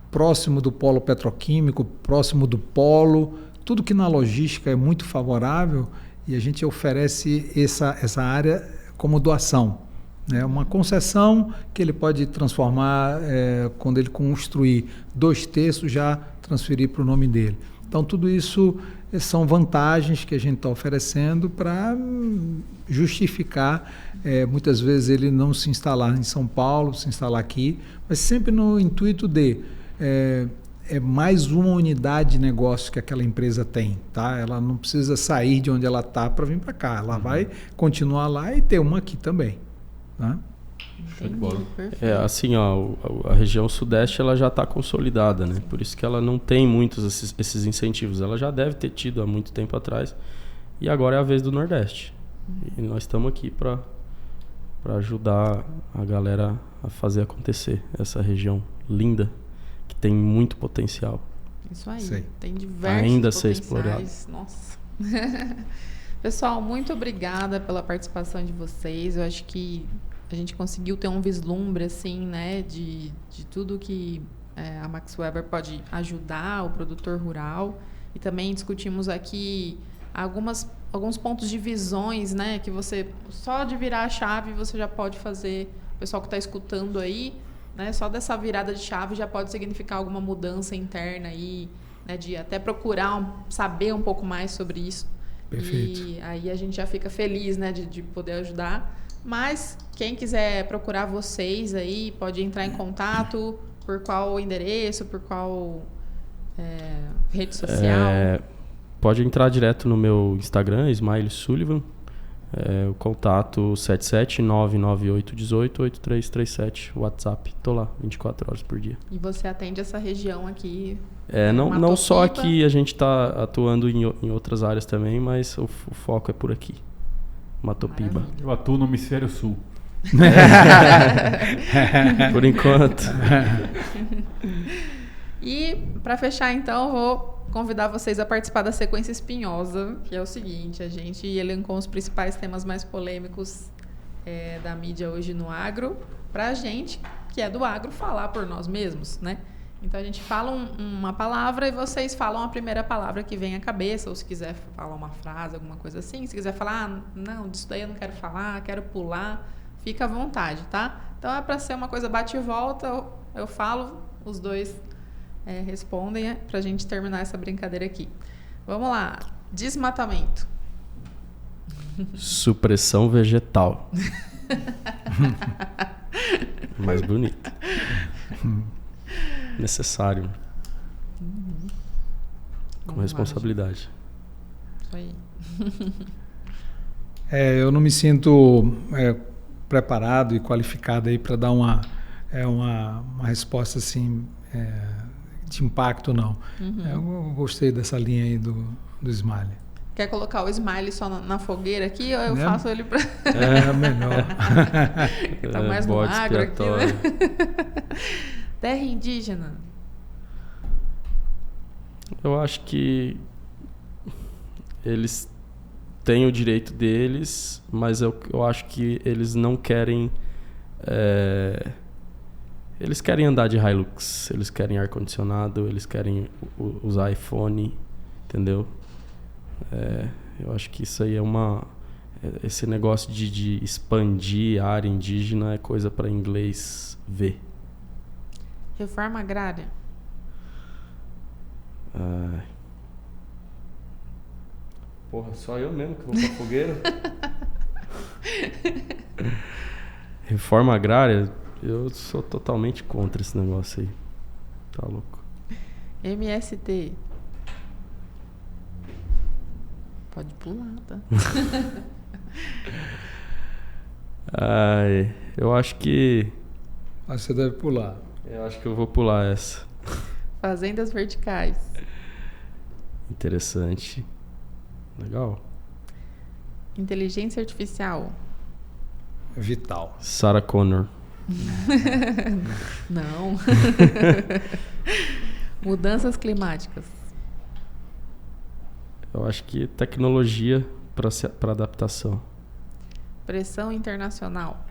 S3: próximo do polo petroquímico, próximo do polo, tudo que na logística é muito favorável e a gente oferece essa área como doação, né? Uma concessão que ele pode transformar, quando ele construir 2/3, já transferir para o nome dele. Então tudo isso são vantagens que a gente está oferecendo para justificar, muitas vezes ele não se instalar em São Paulo, se instalar aqui, mas sempre no intuito de é mais uma unidade de negócio que aquela empresa tem, tá? Ela não precisa sair de onde ela está para vir para cá. Ela vai continuar lá e ter uma aqui também, tá?
S1: Entendi, perfeito.
S4: Assim, a região sudeste ela já está consolidada, né? Por isso que ela não tem muitos esses incentivos. Ela já deve ter tido há muito tempo atrás e agora é a vez do Nordeste. E nós estamos aqui para ajudar a galera a fazer acontecer essa região linda, que tem muito potencial.
S1: Isso aí.
S3: Sei.
S1: Tem diversos
S4: ainda
S1: potenciais.
S4: ser explorado.
S1: Nossa. Pessoal, muito obrigada pela participação de vocês. Eu acho que a gente conseguiu ter um vislumbre, assim, né, de tudo que a Max Weber pode ajudar o produtor rural. E também discutimos aqui alguns pontos de visões, né, que você, só de virar a chave, você já pode fazer. O pessoal que está escutando aí, né, só dessa virada de chave já pode significar alguma mudança interna aí, né, de até procurar saber um pouco mais sobre isso.
S3: Perfeito.
S1: E aí a gente já fica feliz, né, de poder ajudar. Mas quem quiser procurar vocês aí, pode entrar em contato por qual endereço, por qual rede social?
S4: Pode entrar direto no meu Instagram, Ismael Sullivan. O contato 77998188337, WhatsApp. Tô lá 24 horas por dia.
S1: E você atende essa região aqui?
S4: Não só aqui, a gente está atuando em outras áreas também, mas o foco é por aqui. Matopiba.
S1: Maravilha.
S2: Eu atuo no Hemisfério Sul.
S4: Por enquanto.
S1: E para fechar, então, eu vou convidar vocês a participar da sequência espinhosa, que é o seguinte: a gente elencou os principais temas mais polêmicos da mídia hoje no agro, para a gente, que é do agro, falar por nós mesmos, né? Então a gente fala uma palavra e vocês falam a primeira palavra que vem à cabeça, ou se quiser falar uma frase, alguma coisa assim. Se quiser falar, não, disso daí eu não quero falar, quero pular, fica à vontade, tá? Então é para ser uma coisa bate e volta, eu falo, os dois respondem, pra gente terminar essa brincadeira aqui. Vamos lá. Desmatamento.
S4: Supressão vegetal. Mais bonito. Necessário. Com responsabilidade.
S1: Isso aí.
S3: Eu não me sinto preparado e qualificado aí para dar uma resposta assim de impacto, não. Eu gostei dessa linha aí do Smile.
S1: Quer colocar o Smile só na fogueira aqui ou eu faço ele para...
S3: É melhor.
S1: Tá mais no
S4: bode
S1: agro aqui, né?
S4: expiatório.
S1: Terra indígena.
S4: Eu acho que eles têm o direito deles, mas eu acho que eles não querem... Eles querem andar de Hilux, eles querem ar-condicionado, eles querem usar iPhone, entendeu? Eu acho que isso aí esse negócio de expandir a área indígena é coisa para inglês ver.
S1: Reforma agrária.
S4: Porra, só eu mesmo que vou pra fogueira? Reforma agrária, eu sou totalmente contra esse negócio aí. Tá louco.
S1: MST. Pode pular, tá?
S4: Eu acho que...
S3: Você deve pular.
S4: Eu acho que eu vou pular essa.
S1: Fazendas verticais.
S4: Interessante. Legal.
S1: Inteligência artificial.
S3: Vital.
S4: Sarah Connor.
S1: Não. Mudanças climáticas.
S4: Eu acho que tecnologia para adaptação.
S1: Pressão internacional.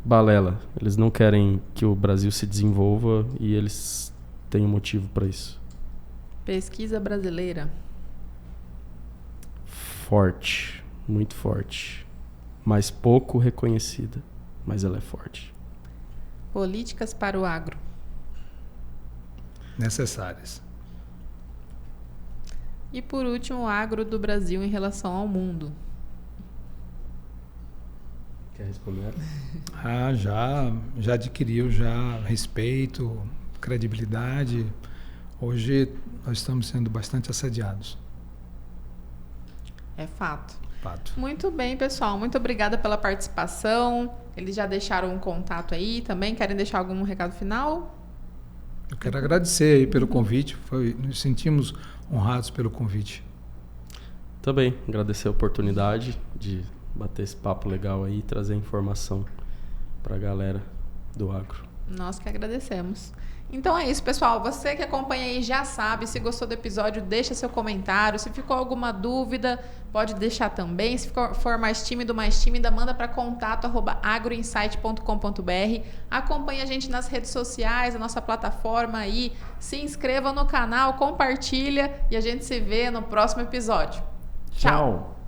S4: Balela. Eles não querem que o Brasil se desenvolva e eles têm um motivo para isso.
S1: Pesquisa brasileira.
S4: Forte. Muito forte. Mas pouco reconhecida. Mas ela é forte.
S1: Políticas para o agro.
S3: Necessárias.
S1: E por último, o agro do Brasil em relação ao mundo.
S4: Quer responder?
S3: Já adquiriu respeito, credibilidade. Hoje nós estamos sendo bastante assediados.
S1: É fato.
S3: Fato.
S1: Muito bem, pessoal. Muito obrigada pela participação. Eles já deixaram um contato aí também. Querem deixar algum recado final?
S3: Eu quero agradecer aí pelo convite. Nos sentimos honrados pelo convite.
S4: Também agradecer a oportunidade de bater esse papo legal aí e trazer informação para a galera do agro.
S1: Nós que agradecemos. Então é isso, pessoal. Você que acompanha aí já sabe. Se gostou do episódio, deixa seu comentário. Se ficou alguma dúvida, pode deixar também. Se for mais tímido, mais tímida, manda para contato@agroinsight.com.br. Acompanhe a gente nas redes sociais, a nossa plataforma aí. Se inscreva no canal, compartilha e a gente se vê no próximo episódio. Tchau.